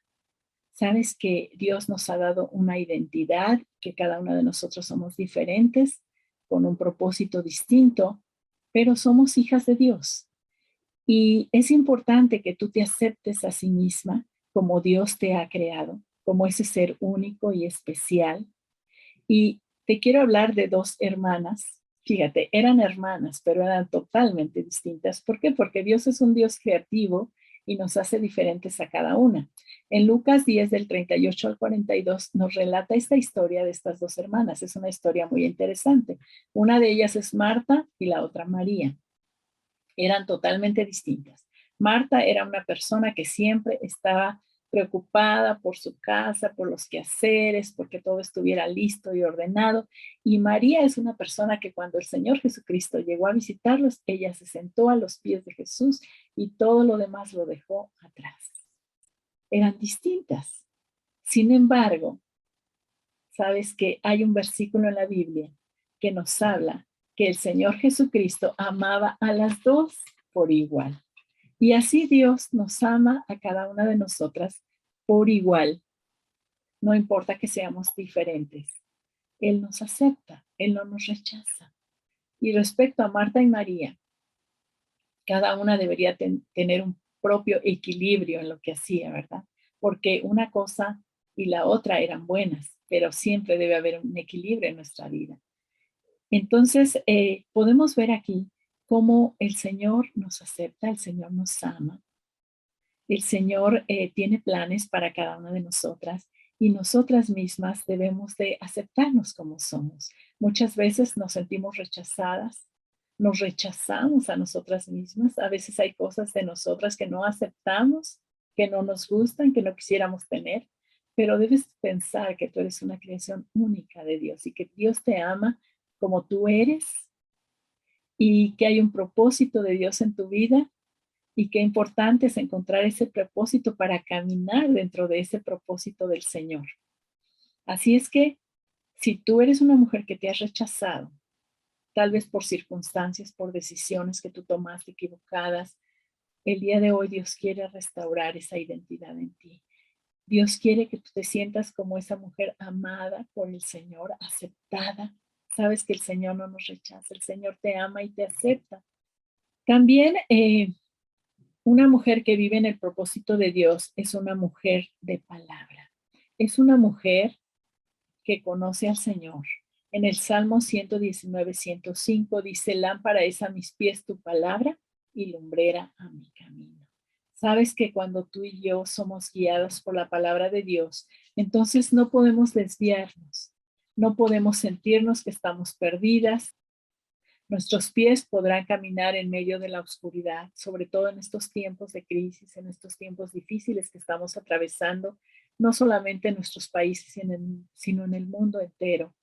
Sabes que Dios nos ha dado una identidad, que cada una de nosotros somos diferentes, con un propósito distinto, pero somos hijas de Dios. Y es importante que tú te aceptes a sí misma como Dios te ha creado, como ese ser único y especial. Y te quiero hablar de dos hermanas. Fíjate, eran hermanas, pero eran totalmente distintas. ¿Por qué? Porque Dios es un Dios creativo y nos hace diferentes a cada una. En Lucas 10, del 38 al 42, nos relata esta historia de estas dos hermanas. Es una historia muy interesante. Una de ellas es Marta y la otra María. Eran totalmente distintas. Marta era una persona que siempre estaba preocupada por su casa, por los quehaceres, porque todo estuviera listo y ordenado. Y María es una persona que cuando el Señor Jesucristo llegó a visitarlos, ella se sentó a los pies de Jesús y todo lo demás lo dejó atrás. Eran distintas. Sin embargo, sabes que hay un versículo en la Biblia que nos habla que el Señor Jesucristo amaba a las dos por igual. Y así Dios nos ama a cada una de nosotras por igual. No importa que seamos diferentes. Él nos acepta, Él no nos rechaza. Y respecto a Marta y María, cada una debería tener un propio equilibrio en lo que hacía, ¿verdad? Porque una cosa y la otra eran buenas, pero siempre debe haber un equilibrio en nuestra vida. Entonces, podemos ver aquí cómo el Señor nos acepta, el Señor nos ama, el Señor tiene planes para cada una de nosotras y nosotras mismas debemos de aceptarnos como somos. Muchas veces nos sentimos rechazadas, nos rechazamos a nosotras mismas. A veces hay cosas de nosotras que no aceptamos, que no nos gustan, que no quisiéramos tener, pero debes pensar que tú eres una creación única de Dios y que Dios te ama como tú eres y que hay un propósito de Dios en tu vida y qué importante es encontrar ese propósito para caminar dentro de ese propósito del Señor. Así es que si tú eres una mujer que te has rechazado, tal vez por circunstancias, por decisiones que tú tomaste equivocadas, el día de hoy Dios quiere restaurar esa identidad en ti. Dios quiere que tú te sientas como esa mujer amada por el Señor, aceptada. Sabes que el Señor no nos rechaza, el Señor te ama y te acepta. También una mujer que vive en el propósito de Dios es una mujer de palabra. Es una mujer que conoce al Señor. En el Salmo 119, 105 dice, lámpara es a mis pies tu palabra y lumbrera a mi camino. Sabes que cuando tú y yo somos guiados por la palabra de Dios, entonces no podemos desviarnos, no podemos sentirnos que estamos perdidas. Nuestros pies podrán caminar en medio de la oscuridad, sobre todo en estos tiempos de crisis, en estos tiempos difíciles que estamos atravesando, no solamente en nuestros países, sino en el mundo entero.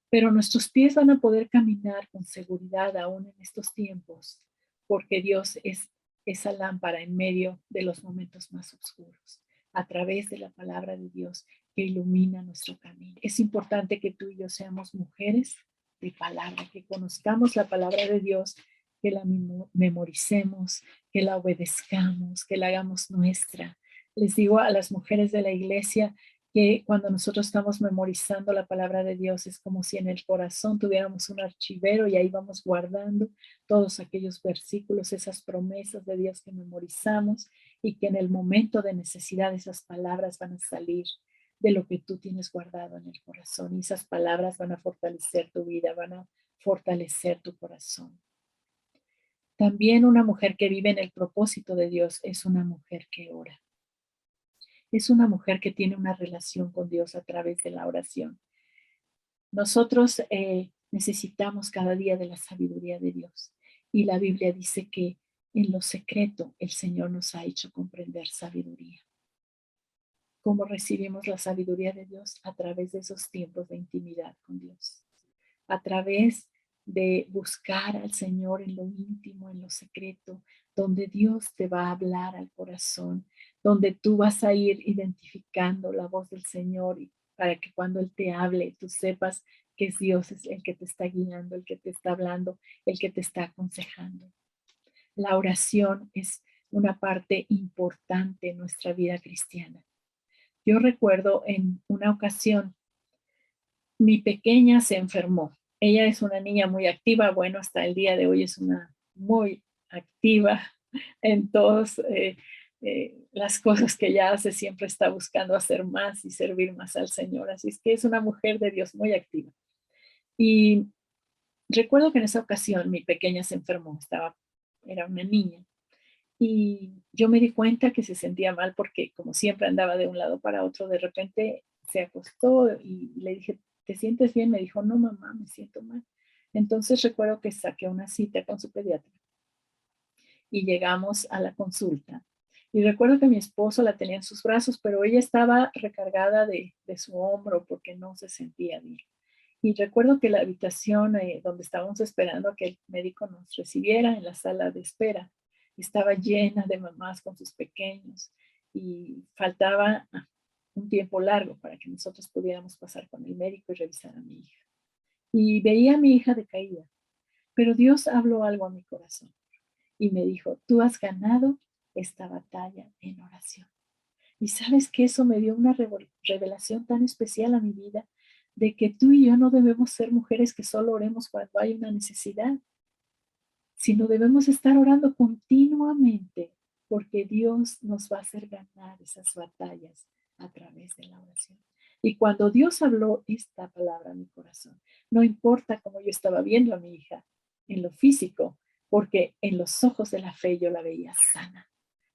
Pero nuestros pies van a poder caminar con seguridad aún en estos tiempos, porque Dios es esa lámpara en medio de los momentos más oscuros. a través de la palabra de Dios que ilumina nuestro camino. Es importante que tú y yo seamos mujeres de palabra, que conozcamos la palabra de Dios, que la memoricemos, que la obedezcamos, que la hagamos nuestra. Les digo a las mujeres de la iglesia que cuando nosotros estamos memorizando la palabra de Dios es como si en el corazón tuviéramos un archivero y ahí vamos guardando todos aquellos versículos, esas promesas de Dios que memorizamos y que en el momento de necesidad esas palabras van a salir de lo que tú tienes guardado en el corazón y esas palabras van a fortalecer tu vida, van a fortalecer tu corazón. También una mujer que vive en el propósito de Dios es una mujer que ora. Es una mujer que tiene una relación con Dios a través de la oración. Nosotros necesitamos cada día de la sabiduría de Dios. Y la Biblia dice que en lo secreto el Señor nos ha hecho comprender sabiduría. ¿Cómo recibimos la sabiduría de Dios? A través de esos tiempos de intimidad con Dios. A través de buscar al Señor en lo íntimo, en lo secreto, donde Dios te va a hablar al corazón, donde tú vas a ir identificando la voz del Señor para que cuando Él te hable, tú sepas que es Dios es el que te está guiando, el que te está hablando, el que te está aconsejando. La oración es una parte importante en nuestra vida cristiana. Yo recuerdo en una ocasión, mi pequeña se enfermó. Ella es una niña muy activa, bueno, hasta el día de hoy es una muy activa en todas las cosas que ella hace, siempre está buscando hacer más y servir más al Señor. Así es que es una mujer de Dios muy activa. Y recuerdo que en esa ocasión mi pequeña se enfermó, era una niña. Y yo me di cuenta que se sentía mal porque como siempre andaba de un lado para otro, de repente se acostó y le dije, ¿te sientes bien? Me dijo, no mamá, me siento mal. Entonces recuerdo que saqué una cita con su pediatra y llegamos a la consulta. Y recuerdo que mi esposo la tenía en sus brazos, pero ella estaba recargada de su hombro porque no se sentía bien. Y recuerdo que la habitación donde estábamos esperando a que el médico nos recibiera en la sala de espera estaba llena de mamás con sus pequeños y faltaba un tiempo largo para que nosotros pudiéramos pasar con el médico y revisar a mi hija. Y veía a mi hija decaída, pero Dios habló algo a mi corazón y me dijo, tú has ganado esta batalla en oración. Y sabes que eso me dio una revelación tan especial a mi vida de que tú y yo no debemos ser mujeres que solo oremos cuando hay una necesidad, sino debemos estar orando continuamente porque Dios nos va a hacer ganar esas batallas a través de la oración. Y cuando Dios habló esta palabra a mi corazón, no importa cómo yo estaba viendo a mi hija en lo físico, porque en los ojos de la fe yo la veía sana.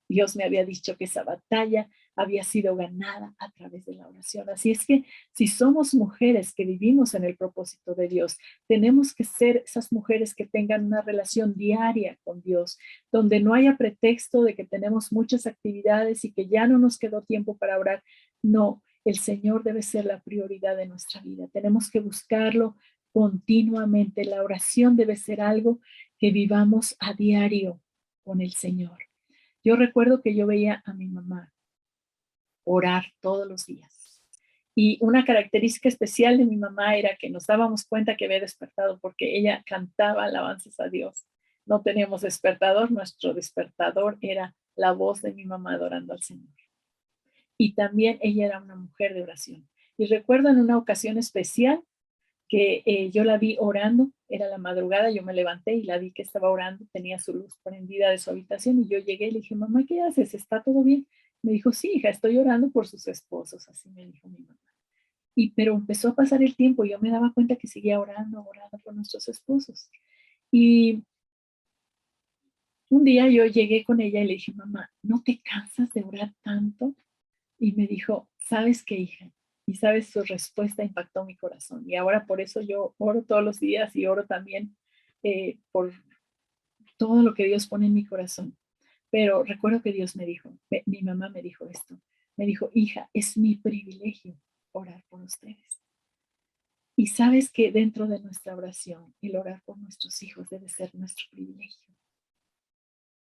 Dios me había dicho que esa batalla había sido ganada a través de la oración. Así es que si somos mujeres que vivimos en el propósito de Dios, tenemos que ser esas mujeres que tengan una relación diaria con Dios, donde no haya pretexto de que tenemos muchas actividades y que ya no nos quedó tiempo para orar. No, el Señor debe ser la prioridad de nuestra vida. Tenemos que buscarlo continuamente. La oración debe ser algo que vivamos a diario con el Señor. Yo recuerdo que yo veía a mi mamá orar todos los días. Y una característica especial de mi mamá era que nos dábamos cuenta que había despertado porque ella cantaba alabanzas a Dios. No teníamos despertador, nuestro despertador era la voz de mi mamá adorando al Señor. Y también ella era una mujer de oración. Y recuerdo en una ocasión especial que yo la vi orando, era la madrugada, yo me levanté y la vi que estaba orando, tenía su luz prendida de su habitación y yo llegué y le dije, mamá, ¿qué haces? ¿Está todo bien? Me dijo, sí, hija, estoy orando por sus esposos, así me dijo mi mamá. Pero empezó a pasar el tiempo y yo me daba cuenta que seguía orando por nuestros esposos. Y un día yo llegué con ella y le dije, mamá, ¿no te cansas de orar tanto? Y me dijo, ¿sabes qué, hija? Y sabes, su respuesta impactó mi corazón. Y ahora por eso yo oro todos los días y oro también por todo lo que Dios pone en mi corazón. Pero recuerdo que Dios me dijo, mi mamá me dijo esto. Me dijo, hija, es mi privilegio orar por ustedes. Y sabes que dentro de nuestra oración, el orar por nuestros hijos debe ser nuestro privilegio.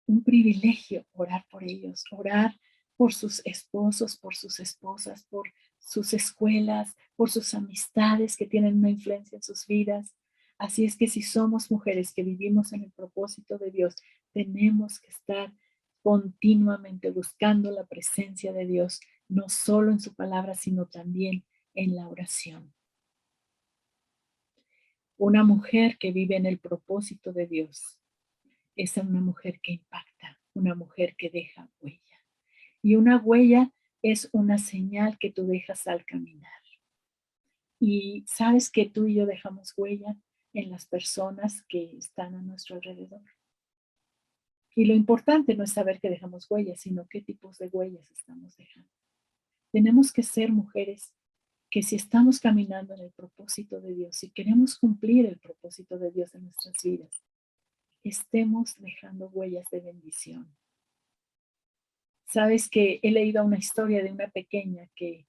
Un privilegio orar por ellos, orar por sus esposos, por sus esposas, por sus escuelas, por sus amistades que tienen una influencia en sus vidas. Así es que si somos mujeres que vivimos en el propósito de Dios, tenemos que estar continuamente buscando la presencia de Dios, no solo en su palabra, sino también en la oración. Una mujer que vive en el propósito de Dios es una mujer que impacta, una mujer que deja huella. Y una huella es una señal que tú dejas al caminar. Y sabes que tú y yo dejamos huella en las personas que están a nuestro alrededor. Y lo importante no es saber que dejamos huellas, sino qué tipos de huellas estamos dejando. Tenemos que ser mujeres que si estamos caminando en el propósito de Dios, si queremos cumplir el propósito de Dios en nuestras vidas, estemos dejando huellas de bendición. Sabes que he leído una historia de una pequeña que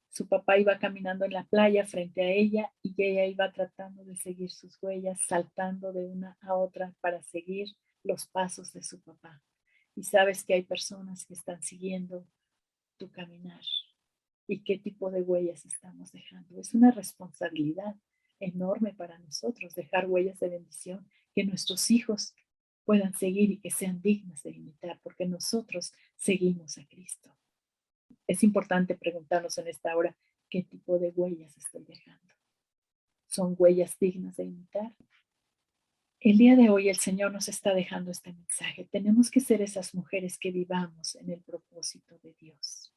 su papá iba caminando en la playa frente a ella y ella iba tratando de seguir sus huellas, saltando de una a otra para seguir los pasos de su papá. Y sabes que hay personas que están siguiendo tu caminar. ¿Y qué tipo de huellas estamos dejando? Es una responsabilidad enorme para nosotros dejar huellas de bendición, que nuestros hijos puedan seguir y que sean dignas de imitar, porque nosotros seguimos a Cristo. Es importante preguntarnos en esta hora, ¿qué tipo de huellas estoy dejando? ¿Son huellas dignas de imitar? El día de hoy el Señor nos está dejando este mensaje. Tenemos que ser esas mujeres que vivamos en el propósito de Dios.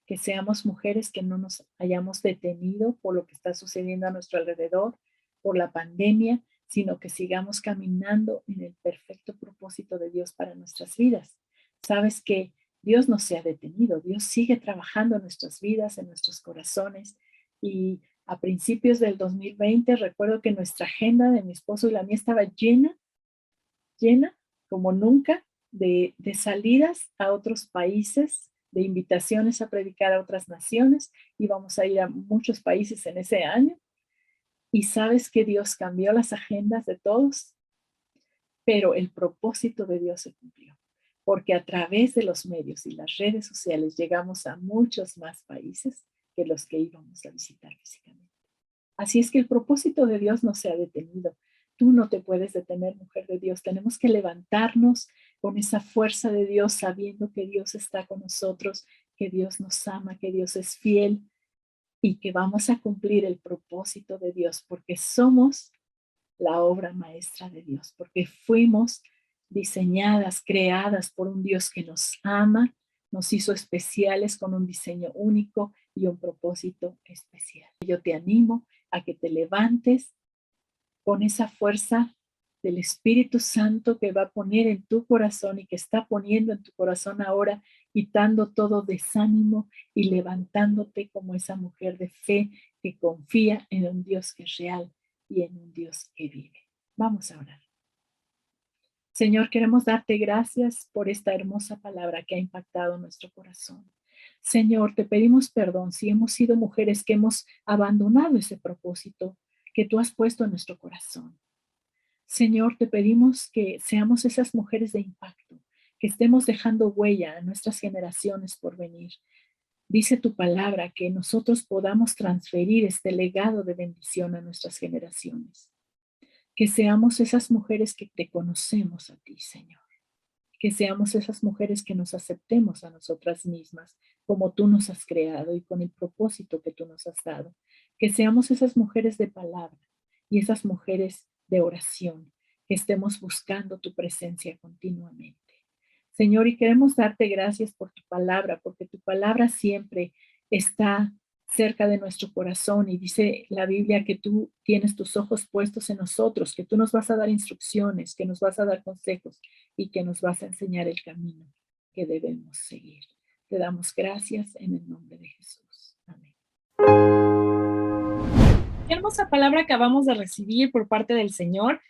Que seamos mujeres que no nos hayamos detenido por lo que está sucediendo a nuestro alrededor, por la pandemia, sino que sigamos caminando en el perfecto propósito de Dios para nuestras vidas. Sabes que Dios no se ha detenido, Dios sigue trabajando en nuestras vidas, en nuestros corazones. Y a principios del 2020 recuerdo que nuestra agenda de mi esposo y la mía estaba llena como nunca de salidas a otros países, de invitaciones a predicar a otras naciones. Íbamos a ir a muchos países en ese año. Y sabes que Dios cambió las agendas de todos, pero el propósito de Dios se cumplió. Porque a través de los medios y las redes sociales llegamos a muchos más países que los que íbamos a visitar físicamente. Así es que el propósito de Dios no se ha detenido. Tú no te puedes detener, mujer de Dios. Tenemos que levantarnos con esa fuerza de Dios, sabiendo que Dios está con nosotros, que Dios nos ama, que Dios es fiel y que vamos a cumplir el propósito de Dios, porque somos la obra maestra de Dios, porque fuimos diseñadas, creadas por un Dios que nos ama, nos hizo especiales con un diseño único y un propósito especial. Yo te animo a que te levantes con esa fuerza del Espíritu Santo que va a poner en tu corazón y que está poniendo en tu corazón ahora, quitando todo desánimo y levantándote como esa mujer de fe que confía en un Dios que es real y en un Dios que vive. Vamos a orar. Señor, queremos darte gracias por esta hermosa palabra que ha impactado nuestro corazón. Señor, te pedimos perdón si hemos sido mujeres que hemos abandonado ese propósito que tú has puesto en nuestro corazón. Señor, te pedimos que seamos esas mujeres de impacto, que estemos dejando huella a nuestras generaciones por venir. Dice tu palabra que nosotros podamos transferir este legado de bendición a nuestras generaciones. Que seamos esas mujeres que te conocemos a ti, Señor. Que seamos esas mujeres que nos aceptemos a nosotras mismas como tú nos has creado y con el propósito que tú nos has dado. Que seamos esas mujeres de palabra y esas mujeres de oración, que estemos buscando tu presencia continuamente. Señor, y queremos darte gracias por tu palabra, porque tu palabra siempre está cerca de nuestro corazón y dice la Biblia que tú tienes tus ojos puestos en nosotros, que tú nos vas a dar instrucciones, que nos vas a dar consejos y que nos vas a enseñar el camino que debemos seguir. Te damos gracias en el nombre de Jesús. Amén. Qué hermosa palabra acabamos de recibir por parte del Señor.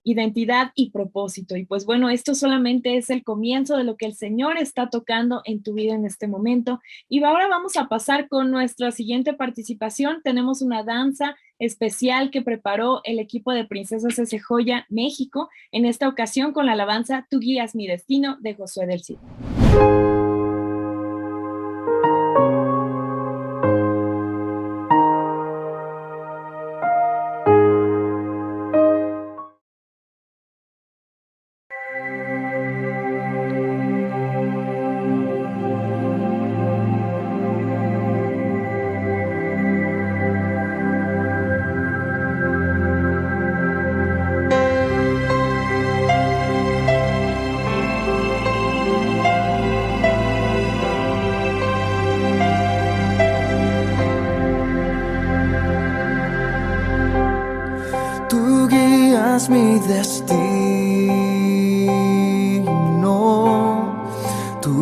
Identidad y propósito. Y pues bueno, esto solamente es el comienzo de lo que el Señor está tocando en tu vida en este momento. Y ahora vamos a pasar con nuestra siguiente participación. Tenemos una danza especial que preparó el equipo de Princesas CC Joya México, en esta ocasión con la alabanza Tú guías mi destino de Josué del Cid.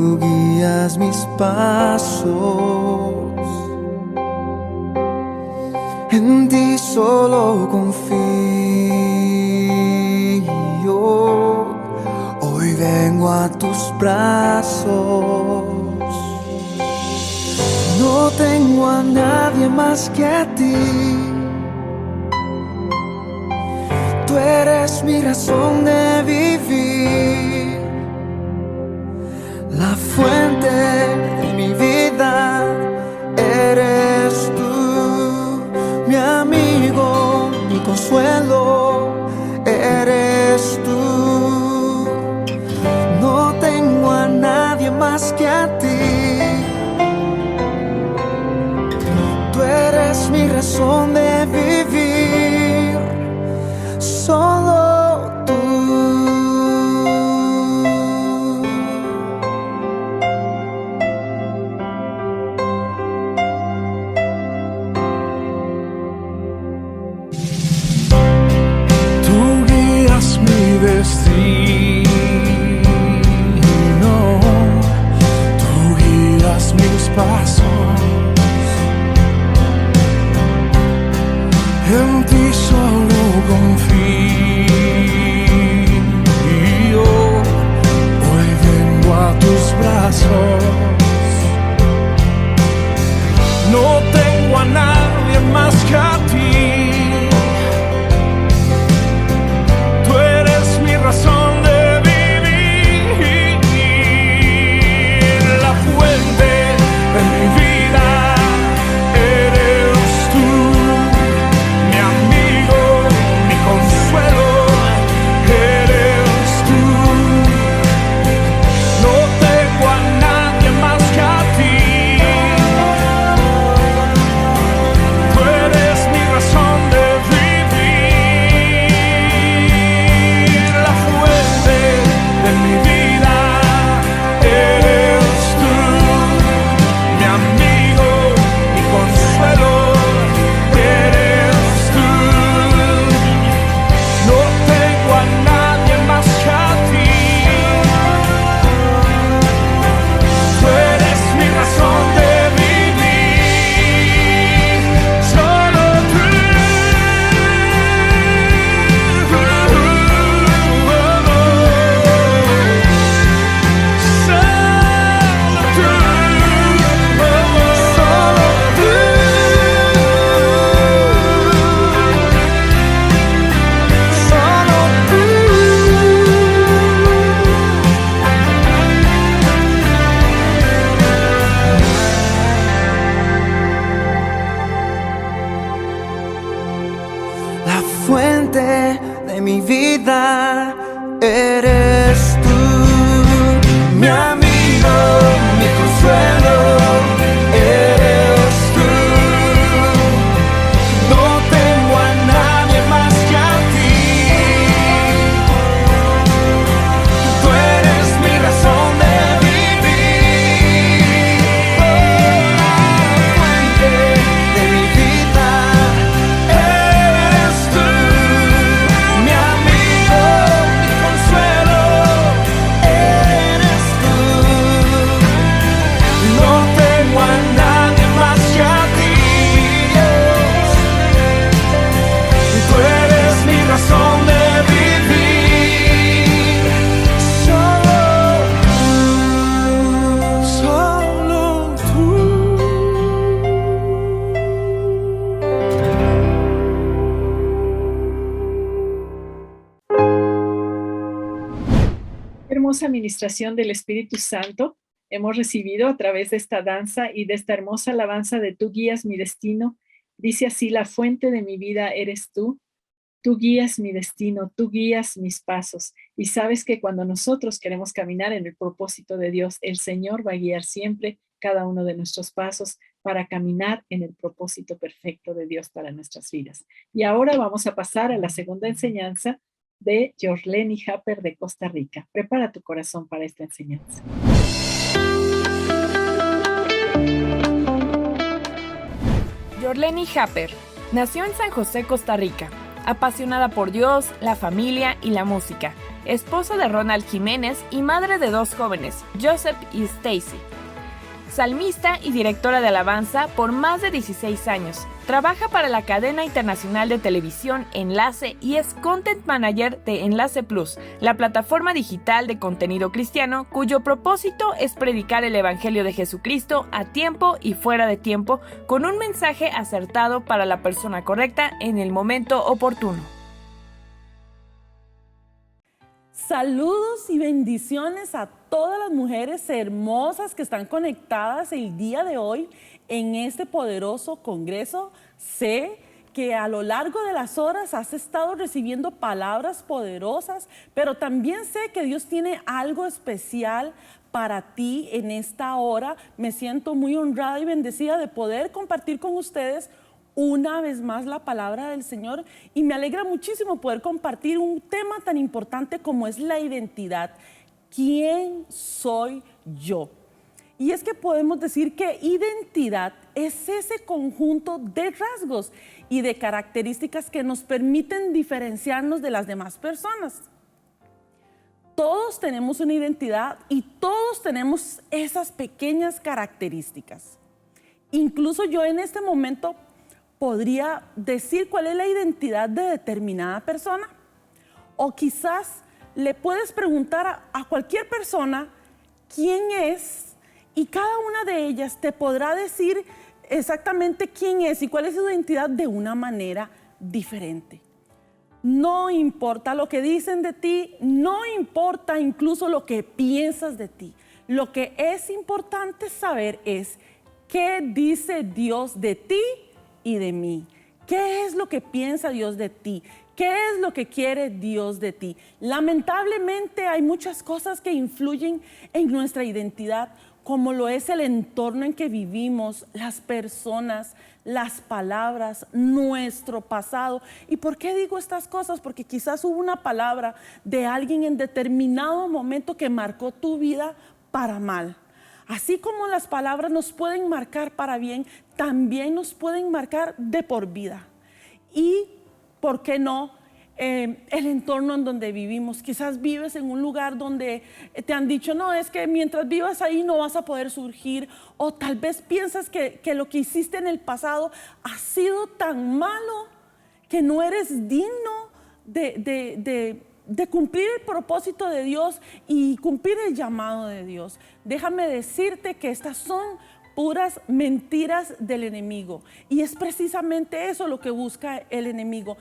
tú guías mis pasos. En ti solo confío. Hoy vengo a tus brazos. No tengo a nadie más que a ti. Tú eres mi razón de vivir, la fuente de mi vida eres tú, mi amigo, mi consuelo, eres tú. No tengo a nadie más que a ti. Tú eres mi razón de vivir, solo tú. Tú guías mi destino, tú guías mis pasos. En ti solo confío. Hoy vengo a tus brazos. No tengo a nadie más que a ti. Tú eres mi razón de vivir, la fuente de mi vida eres tú, mi amigo, mi consuelo, eres tú. No tengo a nadie más que a ti. Tú eres mi razón de vivir, la fuente de mi vida eres tú, mi amigo, mi consuelo, eres tú. No tengo a nadie más que a ti. Tú eres mi razón de vivir, solo tú. La fuente de mi vida eres tú, mi amigo, mi consuelo, eres tú. No tengo a nadie más que a ti. Tú eres mi razón de vivir, la fuente de mi vida eres tú, mi amigo, mi consuelo, eres tú. No tengo a nadie más que a ti, Dios. Tú eres mi razón de vivir, solo tú. Hermosa administración del Espíritu Santo hemos recibido a través de esta danza y de esta hermosa alabanza de Tú guías mi destino. Dice así: la fuente de mi vida eres tú. Tú guías mi destino, tú guías mis pasos. Y sabes que cuando nosotros queremos caminar en el propósito de Dios, el Señor va a guiar siempre cada uno de nuestros pasos para caminar en el propósito perfecto de Dios para nuestras vidas. Y ahora vamos a pasar a la segunda enseñanza de Yorleni Happer de Costa Rica. Prepara tu corazón para esta enseñanza. Yorleni Happer nació en San José, Costa Rica. Apasionada por Dios, la familia y la música, esposa de Ronald Jiménez y madre de 2 jóvenes, Joseph y Stacy. Salmista y directora de alabanza por más de 16 años. Trabaja para la cadena internacional de televisión Enlace y es Content Manager de Enlace Plus, la plataforma digital de contenido cristiano cuyo propósito es predicar el Evangelio de Jesucristo a tiempo y fuera de tiempo con un mensaje acertado para la persona correcta en el momento oportuno. Saludos y bendiciones a todas las mujeres hermosas que están conectadas el día de hoy en este poderoso congreso. Sé que a lo largo de las horas has estado recibiendo palabras poderosas, pero también sé que Dios tiene algo especial para ti en esta hora. Me siento muy honrada y bendecida de poder compartir con ustedes una vez más la palabra del Señor, y me alegra muchísimo poder compartir un tema tan importante como es la identidad. ¿Quién soy yo? Y es que podemos decir que identidad es ese conjunto de rasgos y de características que nos permiten diferenciarnos de las demás personas. Todos tenemos una identidad y todos tenemos esas pequeñas características. Incluso yo en este momento podría decir cuál es la identidad de determinada persona. O quizás le puedes preguntar a cualquier persona quién es, y cada una de ellas te podrá decir exactamente quién es y cuál es su identidad de una manera diferente. No importa lo que dicen de ti, no importa incluso lo que piensas de ti. Lo que es importante saber es qué dice Dios de ti y de mí. ¿Qué es lo que piensa Dios de ti? ¿Qué es lo que quiere Dios de ti? Lamentablemente hay muchas cosas que influyen en nuestra identidad, como lo es el entorno en que vivimos, las personas, las palabras, nuestro pasado. ¿Y por qué digo estas cosas? Porque quizás hubo una palabra de alguien en determinado momento que marcó tu vida para mal. Así como las palabras nos pueden marcar para bien, también nos pueden marcar de por vida. Y, ¿por qué no? El entorno en donde vivimos. Quizás vives en un lugar donde te han dicho, no, es que mientras vivas ahí no vas a poder surgir. O tal vez piensas que lo que hiciste en el pasado ha sido tan malo que no eres digno de cumplir el propósito de Dios y cumplir el llamado de Dios. Déjame decirte que estas son puras mentiras del enemigo, y es precisamente eso lo que busca el enemigo: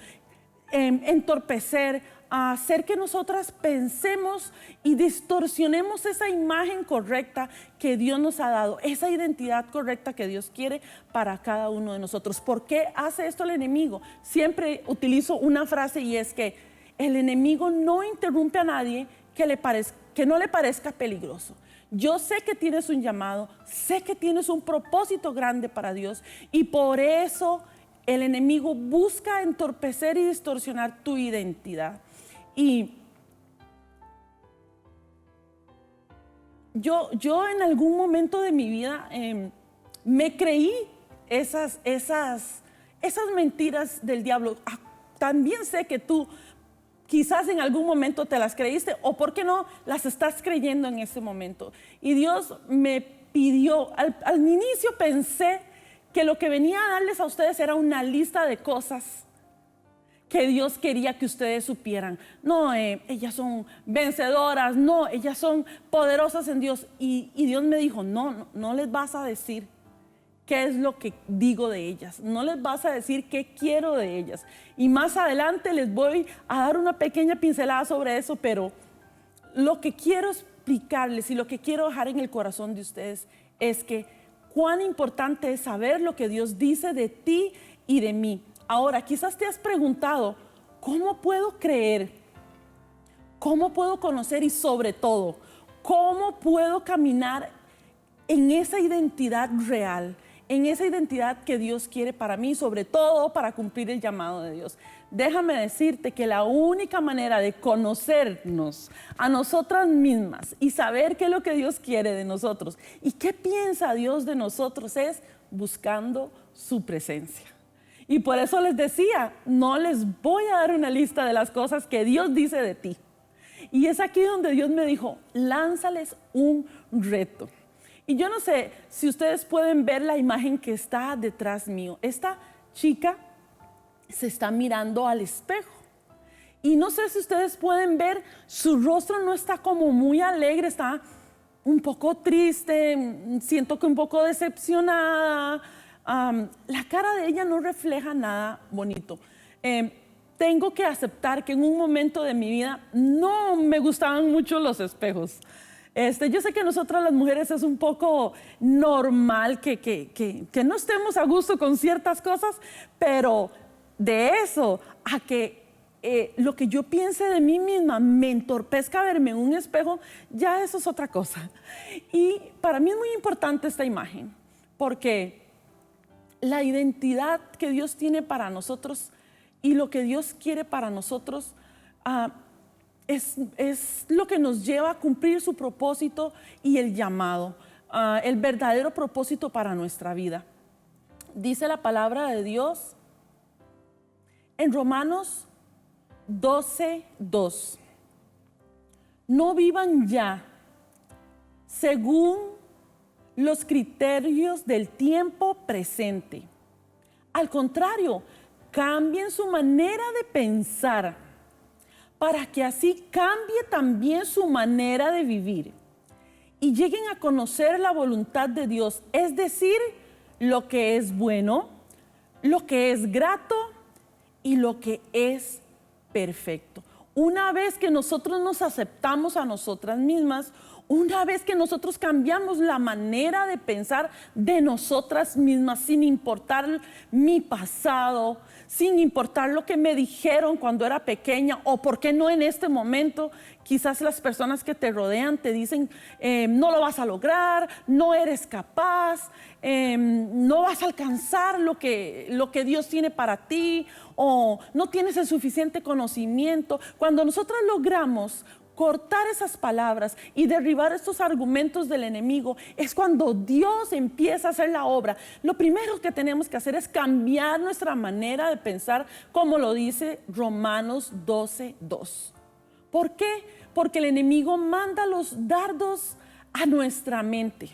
entorpecer, hacer que nosotras pensemos y distorsionemos esa imagen correcta que Dios nos ha dado, esa identidad correcta que Dios quiere para cada uno de nosotros. ¿Por qué hace esto el enemigo? Siempre utilizo una frase, y es que el enemigo no interrumpe a nadie que no le parezca peligroso. Yo sé que tienes un llamado, sé que tienes un propósito grande para Dios, y por eso el enemigo busca entorpecer y distorsionar tu identidad. Y yo en algún momento de mi vida me creí esas mentiras del diablo. También sé que tú quizás en algún momento te las creíste, o por qué no las estás creyendo en este momento. Y Dios me pidió, al inicio pensé que lo que venía a darles a ustedes era una lista de cosas que Dios quería que ustedes supieran. No, ellas son vencedoras, no, ellas son poderosas en Dios. Y Dios me dijo, no les vas a decir qué es lo que digo de ellas, no les vas a decir qué quiero de ellas. Y más adelante les voy a dar una pequeña pincelada sobre eso, pero lo que quiero explicarles y lo que quiero dejar en el corazón de ustedes es que cuán importante es saber lo que Dios dice de ti y de mí. Ahora, quizás te has preguntado, ¿cómo puedo creer? ¿Cómo puedo conocer? Y sobre todo, ¿cómo puedo caminar en esa identidad real? En esa identidad que Dios quiere para mí, sobre todo para cumplir el llamado de Dios. Déjame decirte que la única manera de conocernos a nosotras mismas y saber qué es lo que Dios quiere de nosotros y qué piensa Dios de nosotros es buscando su presencia. Y por eso les decía, no les voy a dar una lista de las cosas que Dios dice de ti. Y es aquí donde Dios me dijo, lánzales un reto. Y yo no sé si ustedes pueden ver la imagen que está detrás mío. Esta chica se está mirando al espejo. Y no sé si ustedes pueden ver, su rostro no está como muy alegre, está un poco triste, siento que un poco decepcionada. La cara de ella no refleja nada bonito. Tengo que aceptar que en un momento de mi vida no me gustaban mucho los espejos. Yo sé que nosotras las mujeres es un poco normal que no estemos a gusto con ciertas cosas, pero de eso a que lo que yo piense de mí misma me entorpezca verme en un espejo, ya eso es otra cosa. Y para mí es muy importante esta imagen, porque la identidad que Dios tiene para nosotros y lo que Dios quiere para nosotros es lo que nos lleva a cumplir su propósito y el llamado, el verdadero propósito para nuestra vida. Dice la palabra de Dios en Romanos 12:2. No vivan ya según los criterios del tiempo presente. Al contrario, cambien su manera de pensar para que así cambie también su manera de vivir y lleguen a conocer la voluntad de Dios, es decir, lo que es bueno, lo que es grato y lo que es perfecto. Una vez que nosotros nos aceptamos a nosotras mismas, una vez que nosotros cambiamos la manera de pensar de nosotras mismas, sin importar mi pasado, sin importar lo que me dijeron cuando era pequeña, o por qué no en este momento, quizás las personas que te rodean te dicen, no lo vas a lograr, no eres capaz, no vas a alcanzar lo que Dios tiene para ti, o no tienes el suficiente conocimiento. Cuando nosotros logramos cortar esas palabras y derribar estos argumentos del enemigo, es cuando Dios empieza a hacer la obra. Lo primero que tenemos que hacer es cambiar nuestra manera de pensar, como lo dice Romanos 12:2. ¿Por qué? Porque el enemigo manda los dardos a nuestra mente.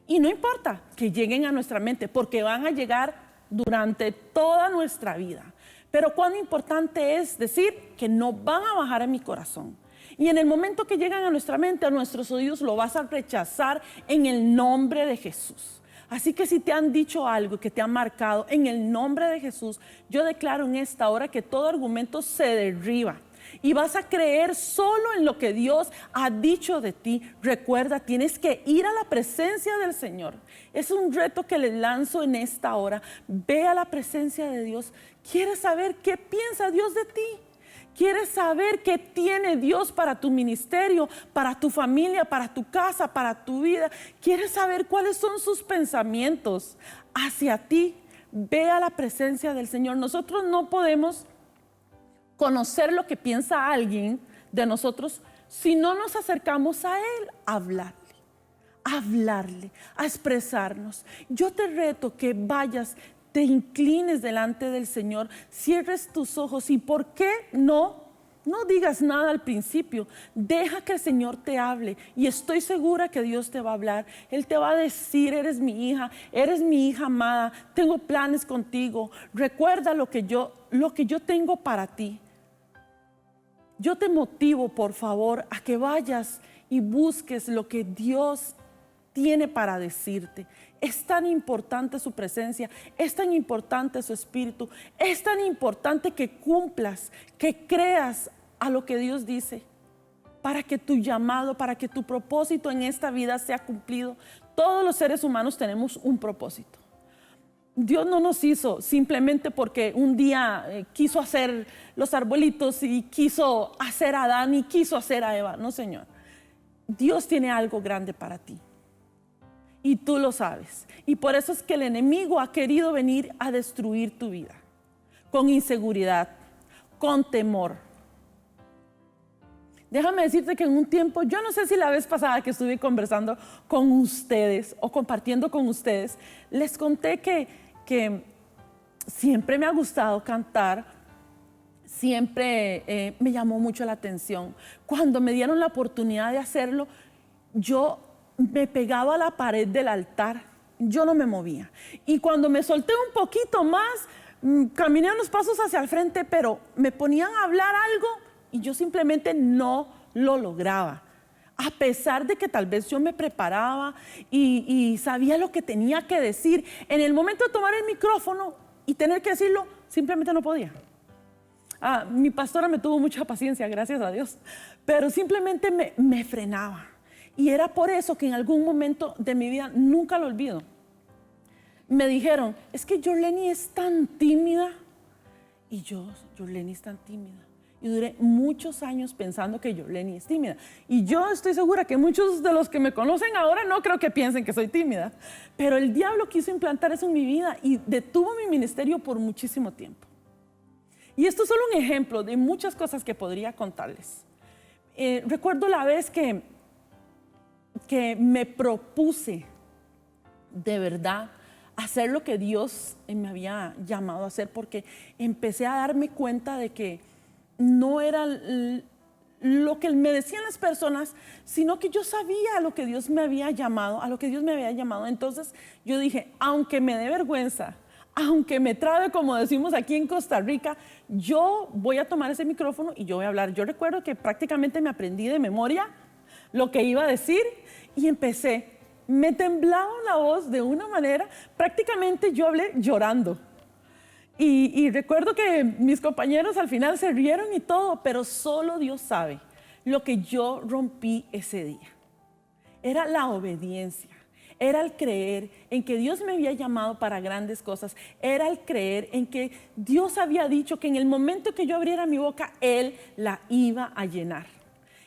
Y no importa que lleguen a nuestra mente, porque van a llegar durante toda nuestra vida. Pero cuán importante es decir que no van a bajar a mi corazón. Y en el momento que llegan a nuestra mente, a nuestros oídos, lo vas a rechazar en el nombre de Jesús. Así que si te han dicho algo que te ha marcado, en el nombre de Jesús, yo declaro en esta hora que todo argumento se derriba. Y vas a creer solo en lo que Dios ha dicho de ti. Recuerda, tienes que ir a la presencia del Señor. Es un reto que les lanzo en esta hora. Ve a la presencia de Dios. ¿Quieres saber qué piensa Dios de ti? ¿Quieres saber qué tiene Dios para tu ministerio, para tu familia, para tu casa, para tu vida? ¿Quieres saber cuáles son sus pensamientos hacia ti? Ve a la presencia del Señor. Nosotros no podemos conocer lo que piensa alguien de nosotros si no nos acercamos a Él a hablarle, a expresarnos. Yo te reto que vayas, te inclines delante del Señor, cierres tus ojos y ¿por qué no digas nada al principio? Deja que el Señor te hable y estoy segura que Dios te va a hablar. Él te va a decir, eres mi hija amada, tengo planes contigo, recuerda lo que yo tengo para ti. Yo te motivo, por favor, a que vayas y busques lo que Dios tiene para decirte. Es tan importante su presencia, es tan importante su espíritu, es tan importante que cumplas, que creas a lo que Dios dice, para que tu llamado, para que tu propósito en esta vida sea cumplido. Todos los seres humanos tenemos un propósito. Dios no nos hizo simplemente porque un día quiso hacer los arbolitos y quiso hacer a Adán y quiso hacer a Eva. No, Señor. Dios tiene algo grande para ti. Y tú lo sabes. Y por eso es que el enemigo ha querido venir a destruir tu vida. Con inseguridad, con temor. Déjame decirte que en un tiempo, yo no sé si la vez pasada que estuve conversando con ustedes o compartiendo con ustedes, les conté que siempre me ha gustado cantar siempre me llamó mucho la atención. Cuando me dieron la oportunidad de hacerlo, yo me pegaba a la pared del altar, yo no me movía. Y cuando me solté un poquito más, caminé unos pasos hacia el frente, pero me ponían a hablar algo y yo simplemente no lo lograba. A pesar de que tal vez yo me preparaba y sabía lo que tenía que decir, en el momento de tomar el micrófono y tener que decirlo, simplemente no podía. Mi pastora me tuvo mucha paciencia, gracias a Dios, pero simplemente me frenaba. Y era por eso que en algún momento de mi vida, nunca lo olvido, me dijeron, es que Yorleni es tan tímida. Y yo, Yorleni es tan tímida. Y duré muchos años pensando que Yorleni es tímida. Y yo estoy segura que muchos de los que me conocen ahora no creo que piensen que soy tímida. Pero el diablo quiso implantar eso en mi vida y detuvo mi ministerio por muchísimo tiempo. Y esto es solo un ejemplo de muchas cosas que podría contarles. Recuerdo la vez que me propuse de verdad hacer lo que Dios me había llamado a hacer, porque empecé a darme cuenta de que no era lo que me decían las personas, sino que yo sabía a lo que Dios me había llamado, a lo que Dios me había llamado. Entonces yo dije, aunque me dé vergüenza, aunque me trabe, como decimos aquí en Costa Rica, yo voy a tomar ese micrófono y yo voy a hablar. Yo recuerdo que prácticamente me aprendí de memoria lo que iba a decir y empecé. Me temblaba la voz de una manera, prácticamente yo hablé llorando. Y recuerdo que mis compañeros al final se rieron y todo, pero solo Dios sabe lo que yo rompí ese día. Era la obediencia, era el creer en que Dios me había llamado para grandes cosas, era el creer en que Dios había dicho que en el momento que yo abriera mi boca, Él la iba a llenar.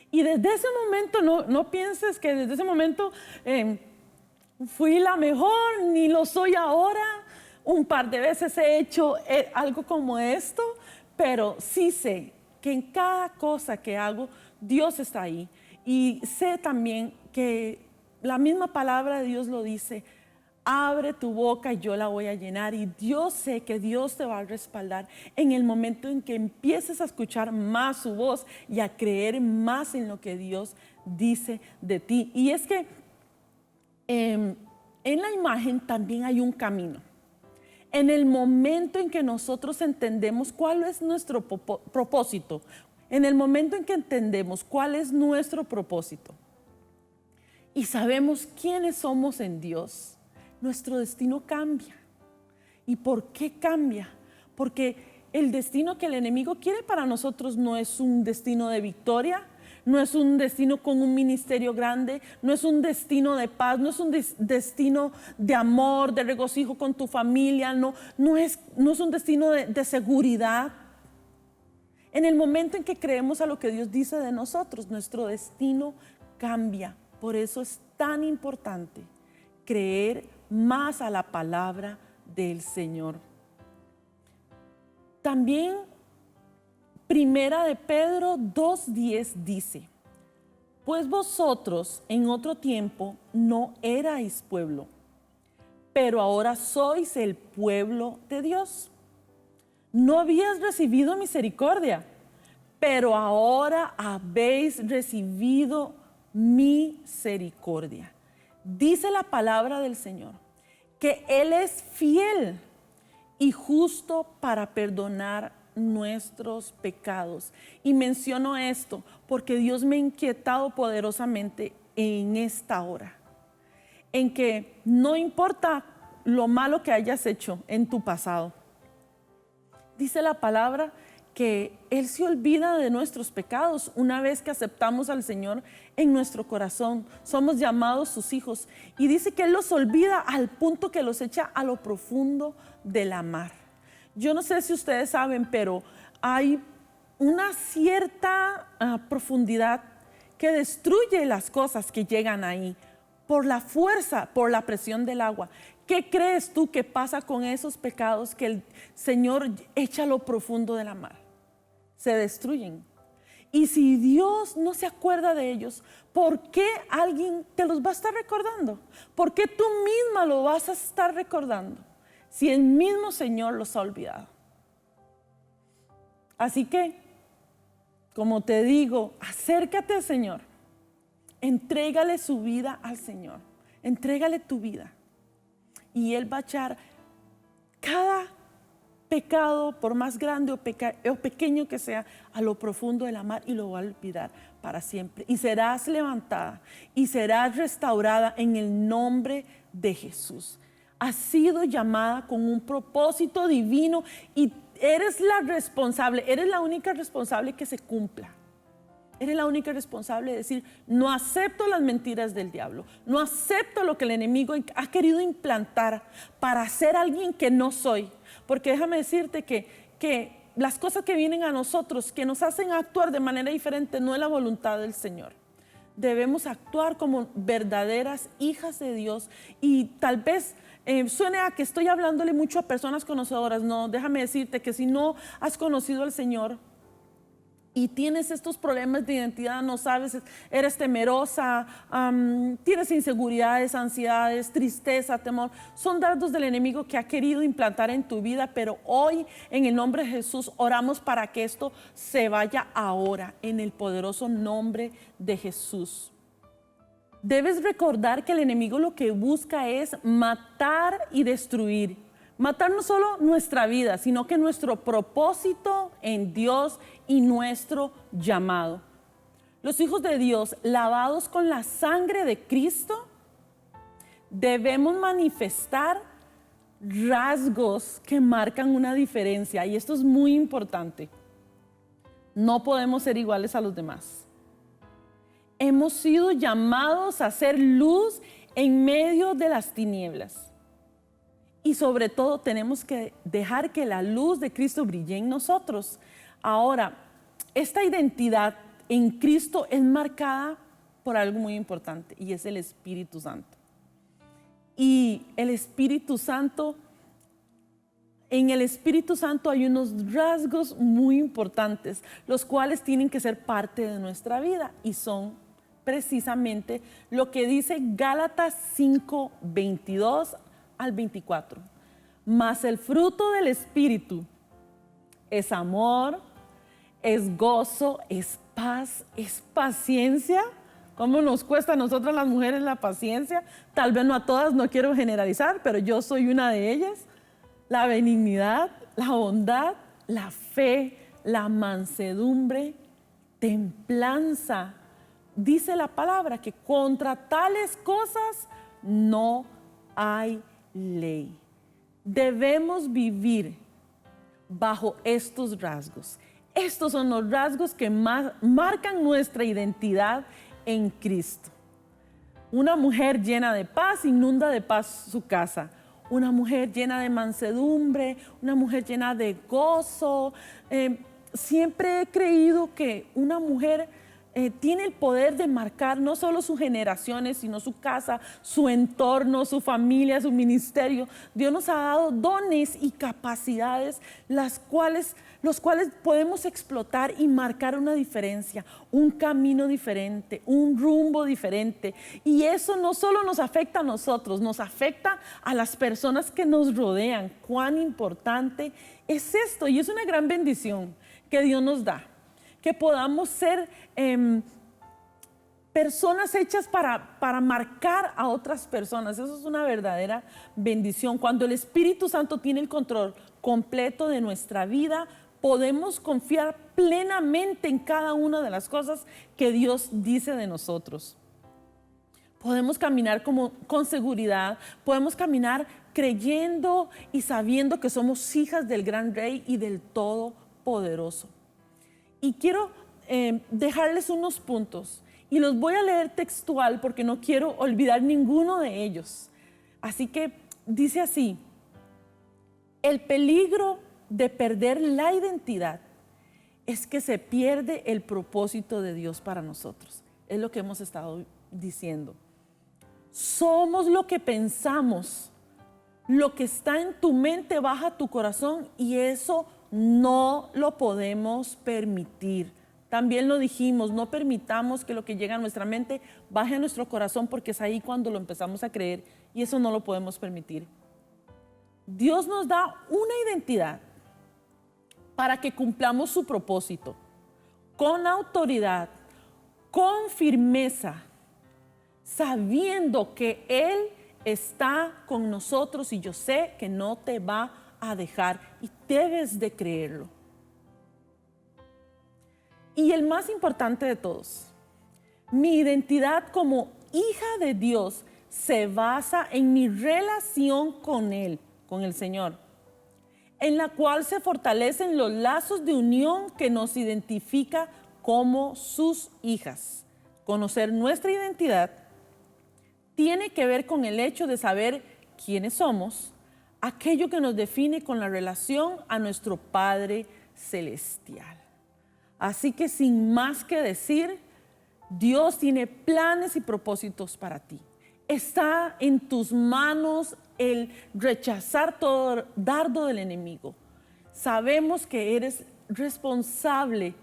Y desde ese momento, no pienses que desde ese momento fui la mejor, ni lo soy ahora. Un par de veces he hecho algo como esto, pero sí sé que en cada cosa que hago, Dios está ahí. Y sé también que la misma palabra de Dios lo dice, abre tu boca y yo la voy a llenar. Y Dios sé que Dios te va a respaldar en el momento en que empieces a escuchar más su voz y a creer más en lo que Dios dice de ti. Y es que en la imagen también hay un camino. En el momento en que nosotros entendemos cuál es nuestro propósito, en el momento en que entendemos cuál es nuestro propósito y sabemos quiénes somos en Dios, nuestro destino cambia. ¿Y por qué cambia? Porque el destino que el enemigo quiere para nosotros no es un destino de victoria, no es un destino con un ministerio grande, no es un destino de paz, no es un destino de amor, de regocijo con tu familia, no es un destino de seguridad. En el momento en que creemos a lo que Dios dice de nosotros, nuestro destino cambia. Por eso es tan importante creer más a la palabra del Señor. También Primera de Pedro 2:10 dice, pues vosotros en otro tiempo no erais pueblo, pero ahora sois el pueblo de Dios. No habías recibido misericordia, pero ahora habéis recibido misericordia. Dice la palabra del Señor que Él es fiel y justo para perdonar nuestros pecados. Y menciono esto porque Dios me ha inquietado poderosamente en esta hora, en que no importa lo malo que hayas hecho en tu pasado, dice la palabra que Él se olvida de nuestros pecados una vez que aceptamos al Señor en nuestro corazón. Somos llamados sus hijos y dice que Él los olvida al punto que los echa a lo profundo de la mar. Yo no sé si ustedes saben, pero hay una cierta profundidad que destruye las cosas que llegan ahí por la fuerza, por la presión del agua. ¿Qué crees tú que pasa con esos pecados que el Señor echa a lo profundo de la mar? Se destruyen. Y si Dios no se acuerda de ellos, ¿por qué alguien te los va a estar recordando? ¿Por qué tú misma lo vas a estar recordando si el mismo Señor los ha olvidado? Así que, como te digo, acércate al Señor. Entrégale su vida al Señor. Entrégale tu vida. Y Él va a echar cada pecado, por más grande o pequeño que sea, a lo profundo del mar y lo va a olvidar para siempre. Y serás levantada y serás restaurada en el nombre de Jesús. Has sido llamada con un propósito divino y eres la responsable, eres la única responsable que se cumpla. Eres la única responsable de decir, no acepto las mentiras del diablo, no acepto lo que el enemigo ha querido implantar para ser alguien que no soy. Porque déjame decirte que las cosas que vienen a nosotros, que nos hacen actuar de manera diferente, no es la voluntad del Señor. Debemos actuar como verdaderas hijas de Dios y tal vez suene a que estoy hablándole mucho a personas conocedoras. No, déjame decirte que si no has conocido al Señor y tienes estos problemas de identidad, no sabes, eres temerosa, tienes inseguridades, ansiedades, tristeza, temor, son dardos del enemigo que ha querido implantar en tu vida, pero hoy en el nombre de Jesús oramos para que esto se vaya ahora en el poderoso nombre de Jesús. Debes recordar que el enemigo lo que busca es matar y destruir. Matar no solo nuestra vida, sino que nuestro propósito en Dios y nuestro llamado. Los hijos de Dios, lavados con la sangre de Cristo, debemos manifestar rasgos que marcan una diferencia. Y esto es muy importante. No podemos ser iguales a los demás. Hemos sido llamados a ser luz en medio de las tinieblas. Y sobre todo tenemos que dejar que la luz de Cristo brille en nosotros. Ahora, esta identidad en Cristo es marcada por algo muy importante y es el Espíritu Santo. Y el Espíritu Santo, en el Espíritu Santo hay unos rasgos muy importantes, los cuales tienen que ser parte de nuestra vida y son precisamente lo que dice Gálatas 5, 22 al 24. Mas el fruto del Espíritu es amor, es gozo, es paz, es paciencia. ¿Cómo nos cuesta a nosotras las mujeres la paciencia? Tal vez no a todas, no quiero generalizar, pero yo soy una de ellas. La benignidad, la bondad, la fe, la mansedumbre, templanza. Dice la palabra que contra tales cosas no hay ley. Debemos vivir bajo estos rasgos. Estos son los rasgos que marcan nuestra identidad en Cristo. Una mujer llena de paz inunda de paz su casa. Una mujer llena de mansedumbre, una mujer llena de gozo. Siempre he creído que una mujer tiene el poder de marcar no solo sus generaciones, sino su casa, su entorno, su familia, su ministerio. Dios nos ha dado dones y capacidades los cuales podemos explotar y marcar una diferencia, un camino diferente, un rumbo diferente. Y eso no solo nos afecta a nosotros, nos afecta a las personas que nos rodean. Cuán importante es esto, y es una gran bendición que Dios nos da. Que podamos ser personas hechas para marcar a otras personas. Eso es una verdadera bendición. Cuando el Espíritu Santo tiene el control completo de nuestra vida, podemos confiar plenamente en cada una de las cosas que Dios dice de nosotros. Podemos caminar con seguridad, podemos caminar creyendo y sabiendo que somos hijas del gran Rey y del Todopoderoso. Y quiero dejarles unos puntos y los voy a leer textual porque no quiero olvidar ninguno de ellos. Así que dice así: el peligro de perder la identidad es que se pierde el propósito de Dios para nosotros. Es lo que hemos estado diciendo. Somos lo que pensamos, lo que está en tu mente baja a tu corazón y eso no lo podemos permitir. También lo dijimos, no permitamos que lo que llega a nuestra mente baje a nuestro corazón porque es ahí cuando lo empezamos a creer y eso no lo podemos permitir. Dios nos da una identidad para que cumplamos su propósito, con autoridad, con firmeza, sabiendo que Él está con nosotros y yo sé que no te va a dejar y debes de creerlo. Y el más importante de todos, mi identidad como hija de Dios se basa en mi relación con Él, con el Señor, en la cual se fortalecen los lazos de unión que nos identifica como sus hijas. Conocer nuestra identidad tiene que ver con el hecho de saber quiénes somos, aquello que nos define con la relación a nuestro Padre Celestial. Así que sin más que decir, Dios tiene planes y propósitos para ti. Está en tus manos el rechazar todo dardo del enemigo. Sabemos que eres responsable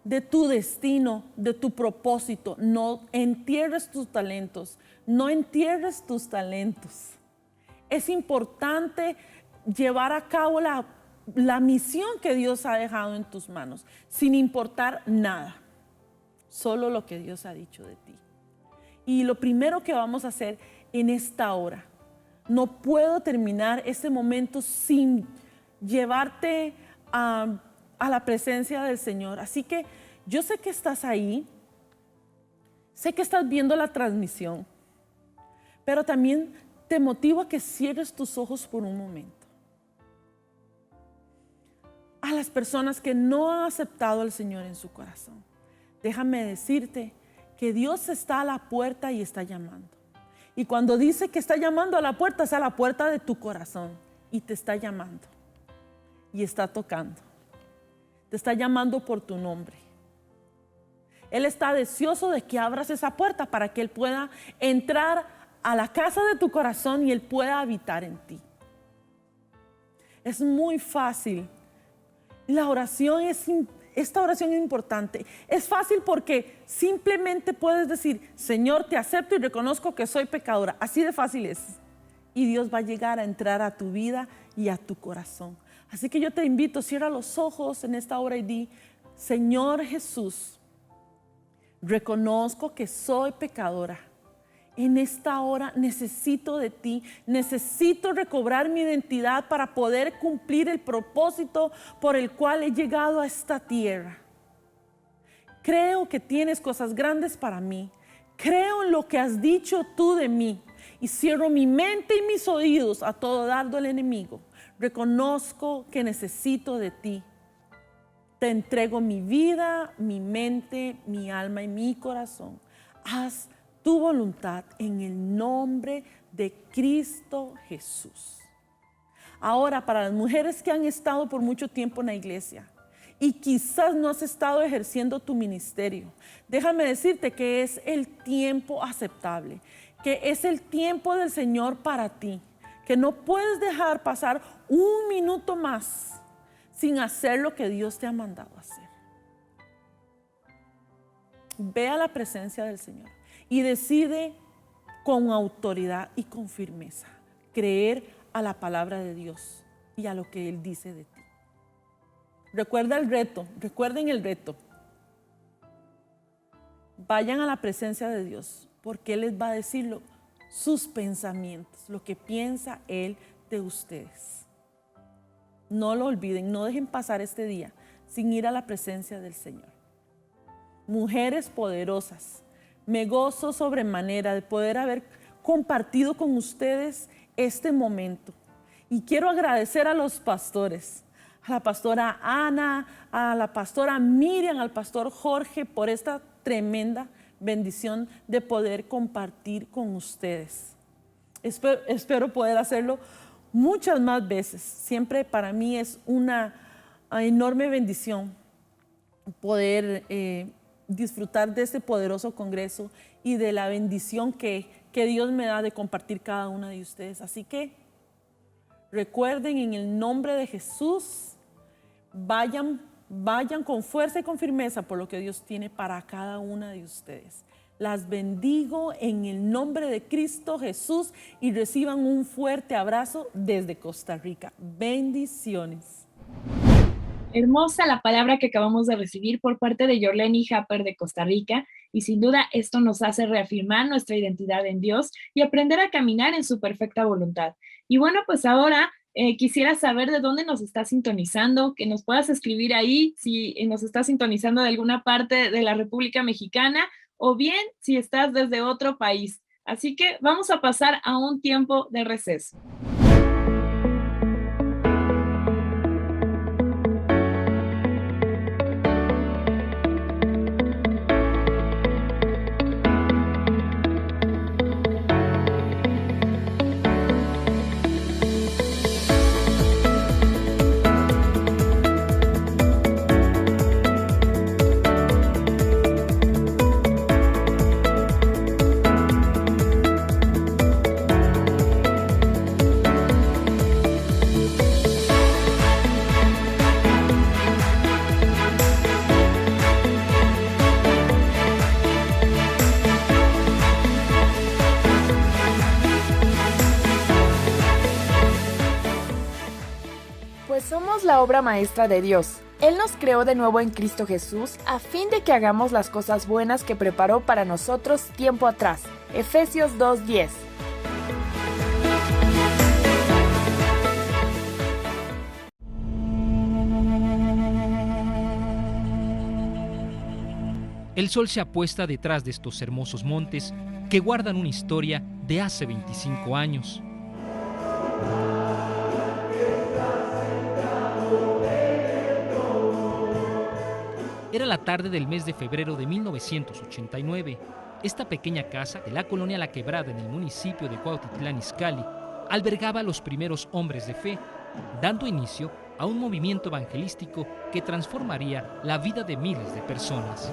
de tu destino, de tu propósito. No entierres tus talentos, no entierres tus talentos. Es importante llevar a cabo la misión que Dios ha dejado en tus manos, sin importar nada, solo lo que Dios ha dicho de ti. Y lo primero que vamos a hacer en esta hora, no puedo terminar este momento sin llevarte a la presencia del Señor. Así que yo sé que estás ahí, sé que estás viendo la transmisión, pero también te motivo a que cierres tus ojos por un momento. A las personas que no han aceptado al Señor en su corazón, déjame decirte que Dios está a la puerta y está llamando. Y cuando dice que está llamando a la puerta, es a la puerta de tu corazón y te está llamando y está tocando. Te está llamando por tu nombre. Él está deseoso de que abras esa puerta para que Él pueda entrar a la casa de tu corazón y Él pueda habitar en ti. Es muy fácil. Esta oración es importante. Es fácil porque simplemente puedes decir, Señor, te acepto y reconozco que soy pecadora. Así de fácil es. Y Dios va a llegar a entrar a tu vida y a tu corazón. Así que yo te invito, cierra los ojos en esta hora y di, Señor Jesús, reconozco que soy pecadora. En esta hora necesito de ti, necesito recobrar mi identidad para poder cumplir el propósito por el cual he llegado a esta tierra. Creo que tienes cosas grandes para mí. Creo en lo que has dicho tú de mí y cierro mi mente y mis oídos a todo dardo del enemigo. Reconozco que necesito de ti. Te entrego mi vida, mi mente, mi alma y mi corazón. Haz tu voluntad en el nombre de Cristo Jesús. Ahora, para las mujeres que han estado por mucho tiempo en la iglesia y quizás no has estado ejerciendo tu ministerio, déjame decirte que es el tiempo aceptable, que es el tiempo del Señor para ti, que no puedes dejar pasar un minuto más sin hacer lo que Dios te ha mandado hacer. Ve a la presencia del Señor y decide con autoridad y con firmeza creer a la palabra de Dios y a lo que Él dice de ti. Recuerden el reto. Vayan a la presencia de Dios porque Él les va a decir sus pensamientos, lo que piensa Él de ustedes. No lo olviden, no dejen pasar este día sin ir a la presencia del Señor. Mujeres poderosas, me gozo sobremanera de poder haber compartido con ustedes este momento. Y quiero agradecer a los pastores, a la pastora Ana, a la pastora Miriam, al pastor Jorge, por esta tremenda bendición de poder compartir con ustedes. Espero poder hacerlo muchas más veces. Siempre para mí es una enorme bendición poder disfrutar de este poderoso congreso y de la bendición que Dios me da de compartir cada una de ustedes. Así que recuerden, en el nombre de Jesús, vayan con fuerza y con firmeza por lo que Dios tiene para cada una de ustedes. Las bendigo en el nombre de Cristo Jesús y reciban un fuerte abrazo desde Costa Rica. Bendiciones. Hermosa la palabra que acabamos de recibir por parte de Yorleni Happer de Costa Rica, y sin duda esto nos hace reafirmar nuestra identidad en Dios y aprender a caminar en su perfecta voluntad. Y bueno, pues ahora quisiera saber de dónde nos estás sintonizando, que nos puedas escribir ahí si nos estás sintonizando de alguna parte de la República Mexicana o bien si estás desde otro país. Así que vamos a pasar a un tiempo de receso. Pues somos la obra maestra de Dios. Él nos creó de nuevo en Cristo Jesús a fin de que hagamos las cosas buenas que preparó para nosotros tiempo atrás. Efesios 2:10. El sol se apuesta detrás de estos hermosos montes que guardan una historia de hace 25 años. Era la tarde del mes de febrero de 1989. Esta pequeña casa de la colonia La Quebrada en el municipio de Cuautitlán Izcalli albergaba a los primeros hombres de fe, dando inicio a un movimiento evangelístico que transformaría la vida de miles de personas.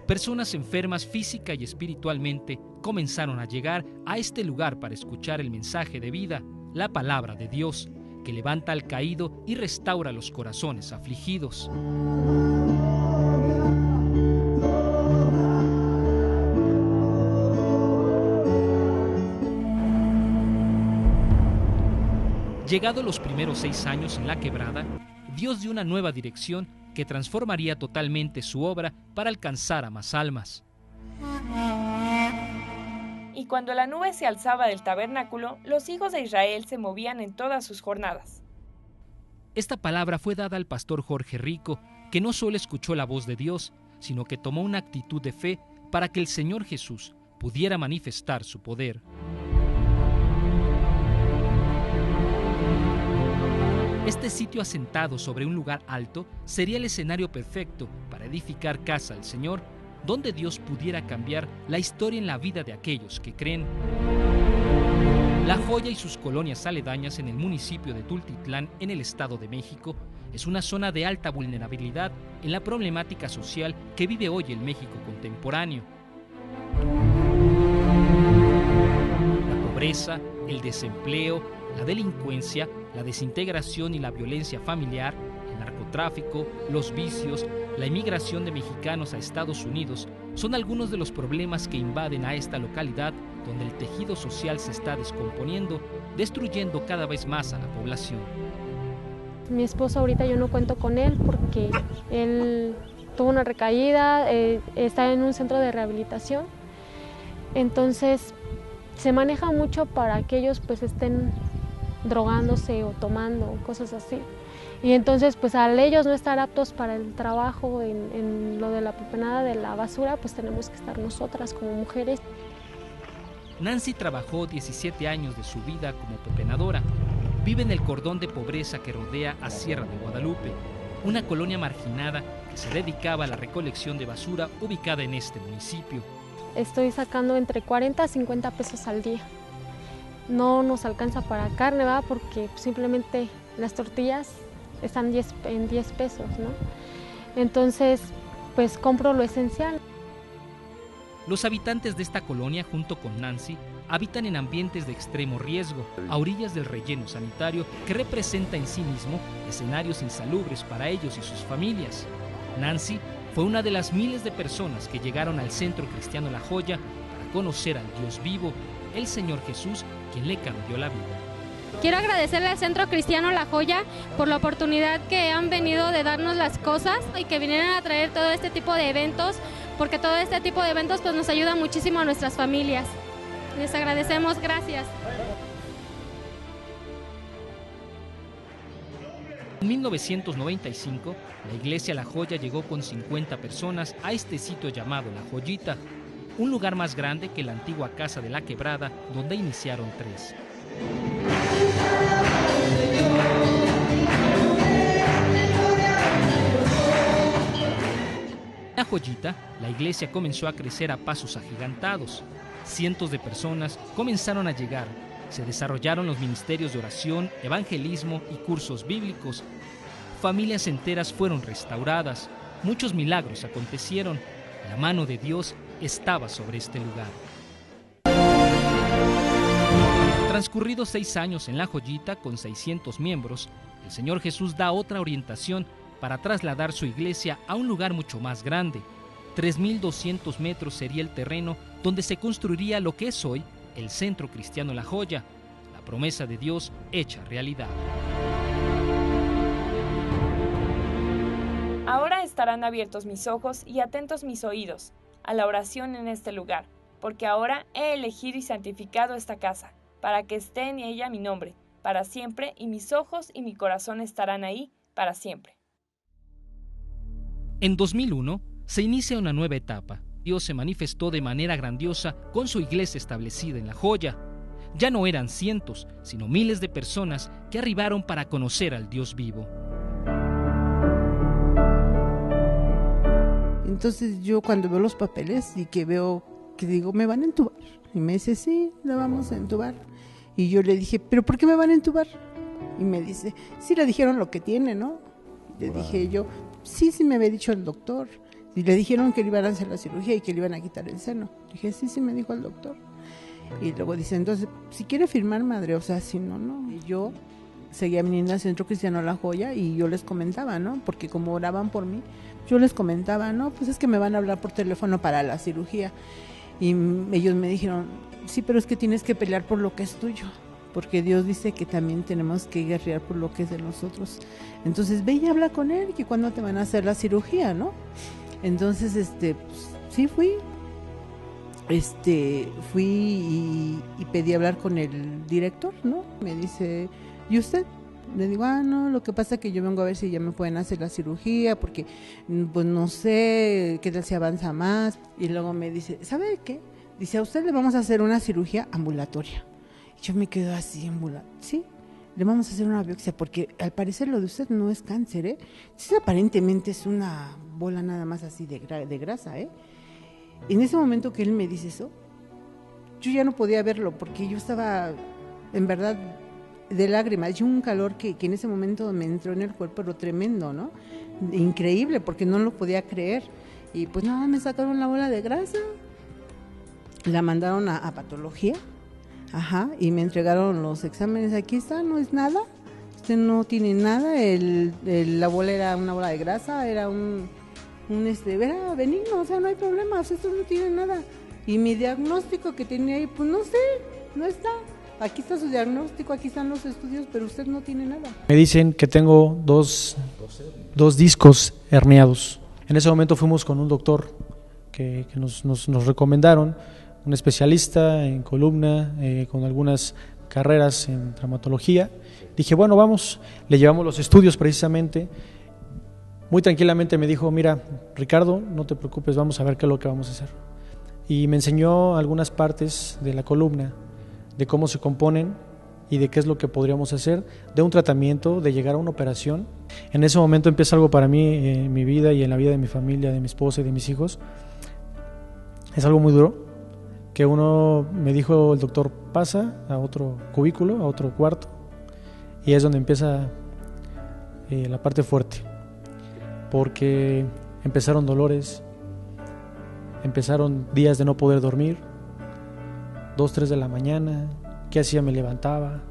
Personas enfermas física y espiritualmente comenzaron a llegar a este lugar para escuchar el mensaje de vida, la palabra de Dios, que levanta al caído y restaura los corazones afligidos. Llegados los primeros 6 años en La Quebrada, Dios dio una nueva dirección que transformaría totalmente su obra para alcanzar a más almas. Y cuando la nube se alzaba del tabernáculo, los hijos de Israel se movían en todas sus jornadas. Esta palabra fue dada al pastor Jorge Rico, que no solo escuchó la voz de Dios, sino que tomó una actitud de fe para que el Señor Jesús pudiera manifestar su poder. Este sitio asentado sobre un lugar alto sería el escenario perfecto para edificar casa al Señor, donde Dios pudiera cambiar la historia en la vida de aquellos que creen. La Joya y sus colonias aledañas en el municipio de Tultitlán, en el Estado de México, es una zona de alta vulnerabilidad en la problemática social que vive hoy el México contemporáneo. La pobreza, el desempleo, la delincuencia, la desintegración y la violencia familiar, el narcotráfico, los vicios, la inmigración de mexicanos a Estados Unidos son algunos de los problemas que invaden a esta localidad, donde el tejido social se está descomponiendo, destruyendo cada vez más a la población. Mi esposo ahorita yo no cuento con él porque él tuvo una recaída, está en un centro de rehabilitación, entonces se maneja mucho para que ellos pues estén drogándose o tomando, cosas así. Y entonces, pues al ellos no estar aptos para el trabajo en lo de la pepenada de la basura, pues tenemos que estar nosotras como mujeres. Nancy trabajó 17 años de su vida como pepenadora. Vive en el cordón de pobreza que rodea a Sierra de Guadalupe, una colonia marginada que se dedicaba a la recolección de basura ubicada en este municipio. Estoy sacando entre 40 a 50 pesos al día. No nos alcanza para carne, ¿verdad? Porque simplemente las tortillas están en 10 pesos, ¿no? Entonces, pues compro lo esencial. Los habitantes de esta colonia, junto con Nancy, habitan en ambientes de extremo riesgo, a orillas del relleno sanitario que representa en sí mismo escenarios insalubres para ellos y sus familias. Nancy fue una de las miles de personas que llegaron al Centro Cristiano La Joya para conocer al Dios vivo, el Señor Jesús, quien le cambió la vida. Quiero agradecerle al Centro Cristiano La Joya por la oportunidad que han venido de darnos las cosas y que vinieran a traer todo este tipo de eventos, porque todo este tipo de eventos pues, nos ayuda muchísimo a nuestras familias. Les agradecemos, gracias. En 1995, la iglesia La Joya llegó con 50 personas a este sitio llamado La Joyita, un lugar más grande que la antigua Casa de la Quebrada, donde iniciaron 3. En La Joyita, la iglesia comenzó a crecer a pasos agigantados. Cientos de personas comenzaron a llegar. Se desarrollaron los ministerios de oración, evangelismo y cursos bíblicos. Familias enteras fueron restauradas. Muchos milagros acontecieron. La mano de Dios estaba sobre este lugar. Transcurridos 6 años en La Joyita con 600 miembros, el Señor Jesús da otra orientación para trasladar su iglesia a un lugar mucho más grande. 3.200 metros sería el terreno donde se construiría lo que es hoy el Centro Cristiano La Joya, la promesa de Dios hecha realidad. Ahora estarán abiertos mis ojos y atentos mis oídos a la oración en este lugar, porque ahora he elegido y santificado esta casa, para que esté en ella mi nombre, para siempre, y mis ojos y mi corazón estarán ahí para siempre. En 2001 se inicia una nueva etapa. Dios se manifestó de manera grandiosa con su iglesia establecida en La Joya. Ya no eran cientos, sino miles de personas que arribaron para conocer al Dios vivo. Entonces yo cuando veo los papeles y que veo, que digo, ¿me van a entubar? Y me dice, sí, la vamos a entubar. Y yo le dije, ¿pero por qué me van a entubar? Y me dice, sí, le dijeron lo que tiene, ¿no? Y le dije yo, sí, me había dicho el doctor. Y le dijeron que le iban a hacer la cirugía y que le iban a quitar el seno. Dije, sí, me dijo el doctor. Y luego dice, entonces, si quiere firmar, madre, o sea, si no, no. Y yo seguía viniendo al Centro Cristiano La Joya y yo les comentaba, ¿no? Porque como oraban por mí, yo les comentaba, no, pues es que me van a hablar por teléfono para la cirugía. Y ellos me dijeron, sí, pero es que tienes que pelear por lo que es tuyo, porque Dios dice que también tenemos que guerrear por lo que es de nosotros. Entonces ve y habla con él, que cuándo te van a hacer la cirugía, ¿no? Entonces, pues, sí fui y pedí hablar con el director, ¿no? Me dice, ¿y usted? Le digo, no, lo que pasa es que yo vengo a ver si ya me pueden hacer la cirugía, porque pues no sé qué tal si avanza más. Y luego me dice, ¿sabe qué? Dice, a usted le vamos a hacer una cirugía ambulatoria. Y yo me quedo así, sí, le vamos a hacer una biopsia, porque al parecer lo de usted no es cáncer, ¿eh? Sí, aparentemente es una bola nada más así de grasa, ¿eh? En ese momento que él me dice eso, yo ya no podía verlo, porque yo estaba, en verdad, de lágrimas, y un calor que en ese momento me entró en el cuerpo, pero tremendo, ¿no? Increíble, porque no lo podía creer. Y pues nada, me sacaron la bola de grasa, la mandaron a patología, y me entregaron los exámenes. Aquí está, no es nada, usted no tiene nada, la bola era una bola de grasa, era era benigno, o sea, no hay problema, usted no tiene nada. Y mi diagnóstico que tenía ahí, pues no sé, no está. Aquí está su diagnóstico, aquí están los estudios, pero usted no tiene nada. Me dicen que tengo dos discos herniados. En ese momento fuimos con un doctor que nos recomendaron, un especialista en columna, con algunas carreras en traumatología. Dije, bueno, vamos, le llevamos los estudios precisamente. Muy tranquilamente me dijo, mira, Ricardo, no te preocupes, vamos a ver qué es lo que vamos a hacer. Y me enseñó algunas partes de la columna, de cómo se componen y de qué es lo que podríamos hacer, de un tratamiento, de llegar a una operación. En ese momento empieza algo para mí en mi vida y en la vida de mi familia, de mi esposa y de mis hijos. Es algo muy duro, que uno me dijo el doctor, pasa a otro cubículo, a otro cuarto, y es donde empieza la parte fuerte, porque empezaron dolores, empezaron días de no poder dormir, 2, 3 de la mañana. ¿Qué hacía? Me levantaba,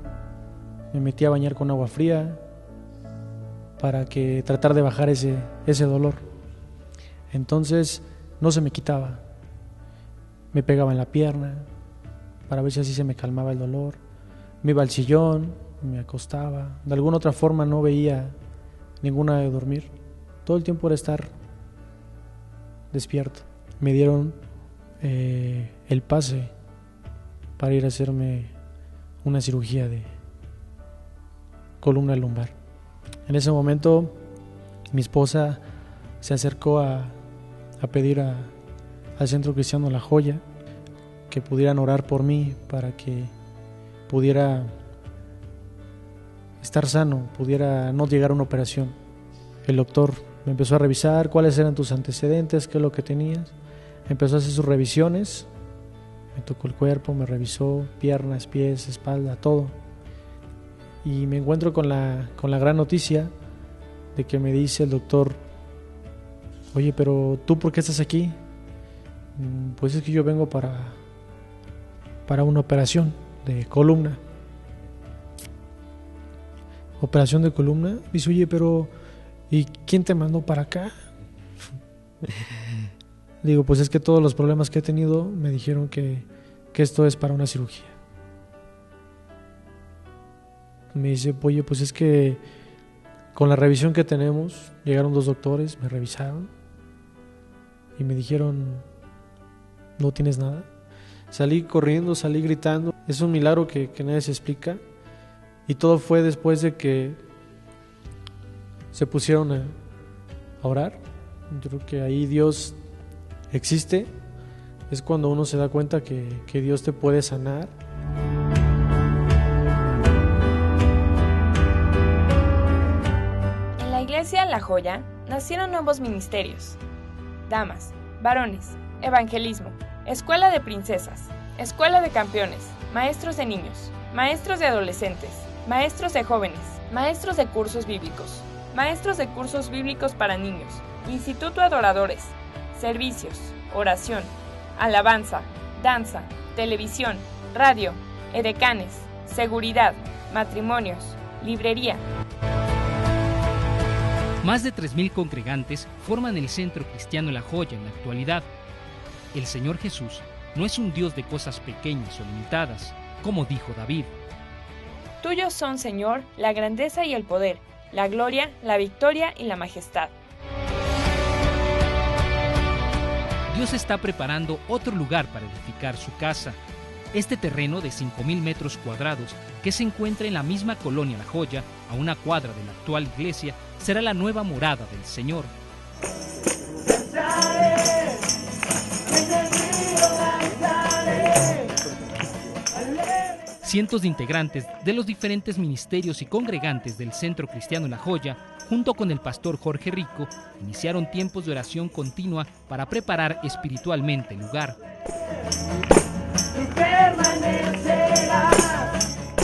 me metía a bañar con agua fría para tratar de bajar ese dolor. Entonces no se me quitaba. Me pegaba en la pierna para ver si así se me calmaba el dolor. Me iba al sillón, me acostaba. De alguna otra forma no veía ninguna de dormir. Todo el tiempo era estar despierto. Me dieron el pase para ir a hacerme una cirugía de columna lumbar. En ese momento mi esposa se acercó a pedir al Centro Cristiano La Joya que pudieran orar por mí para que pudiera estar sano, pudiera no llegar a una operación. El doctor me empezó a revisar cuáles eran tus antecedentes, qué es lo que tenías. Empezó a hacer sus revisiones, me tocó el cuerpo, me revisó piernas, pies, espalda, todo. Y me encuentro con la gran noticia de que me dice el doctor: oye, pero ¿tú por qué estás aquí? Pues es que yo vengo para una operación de columna. ¿Operación de columna? Dice, oye, pero ¿y quién te mandó para acá? Digo, pues es que todos los problemas que he tenido me dijeron que esto es para una cirugía. Me dice, oye, pues es que con la revisión que tenemos, llegaron 2 doctores, me revisaron y me dijeron, no tienes nada. Salí corriendo, salí gritando. Es un milagro que nadie se explica. Y todo fue después de que se pusieron a orar. Yo creo que ahí Dios existe. Es cuando uno se da cuenta que Dios te puede sanar. En la iglesia La Joya nacieron nuevos ministerios: damas, varones, evangelismo, escuela de princesas, escuela de campeones, maestros de niños, maestros de adolescentes, maestros de jóvenes, maestros de cursos bíblicos, maestros de cursos bíblicos para niños, instituto adoradores, servicios, oración, alabanza, danza, televisión, radio, edecanes, seguridad, matrimonios, librería. Más de 3,000 congregantes forman el Centro Cristiano La Joya en la actualidad. El Señor Jesús no es un Dios de cosas pequeñas o limitadas, como dijo David. Tuyos son, Señor, la grandeza y el poder, la gloria, la victoria y la majestad. Dios está preparando otro lugar para edificar su casa. Este terreno de 5,000 metros cuadrados, que se encuentra en la misma colonia La Joya, a una cuadra de la actual iglesia, será la nueva morada del Señor. Cientos de integrantes de los diferentes ministerios y congregantes del Centro Cristiano La Joya, junto con el pastor Jorge Rico, iniciaron tiempos de oración continua para preparar espiritualmente el lugar.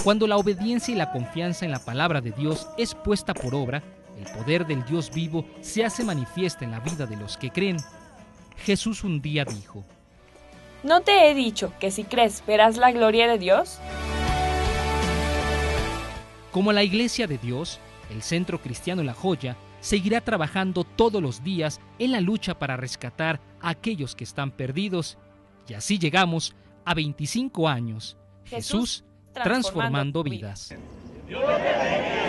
Cuando la obediencia y la confianza en la palabra de Dios es puesta por obra, el poder del Dios vivo se hace manifiesta en la vida de los que creen. Jesús un día dijo: ¿No te he dicho que si crees verás la gloria de Dios? Como la Iglesia de Dios, el Centro Cristiano La Joya seguirá trabajando todos los días en la lucha para rescatar a aquellos que están perdidos. Y así llegamos a 25 años. Jesús transformando vidas. Dios te bendiga.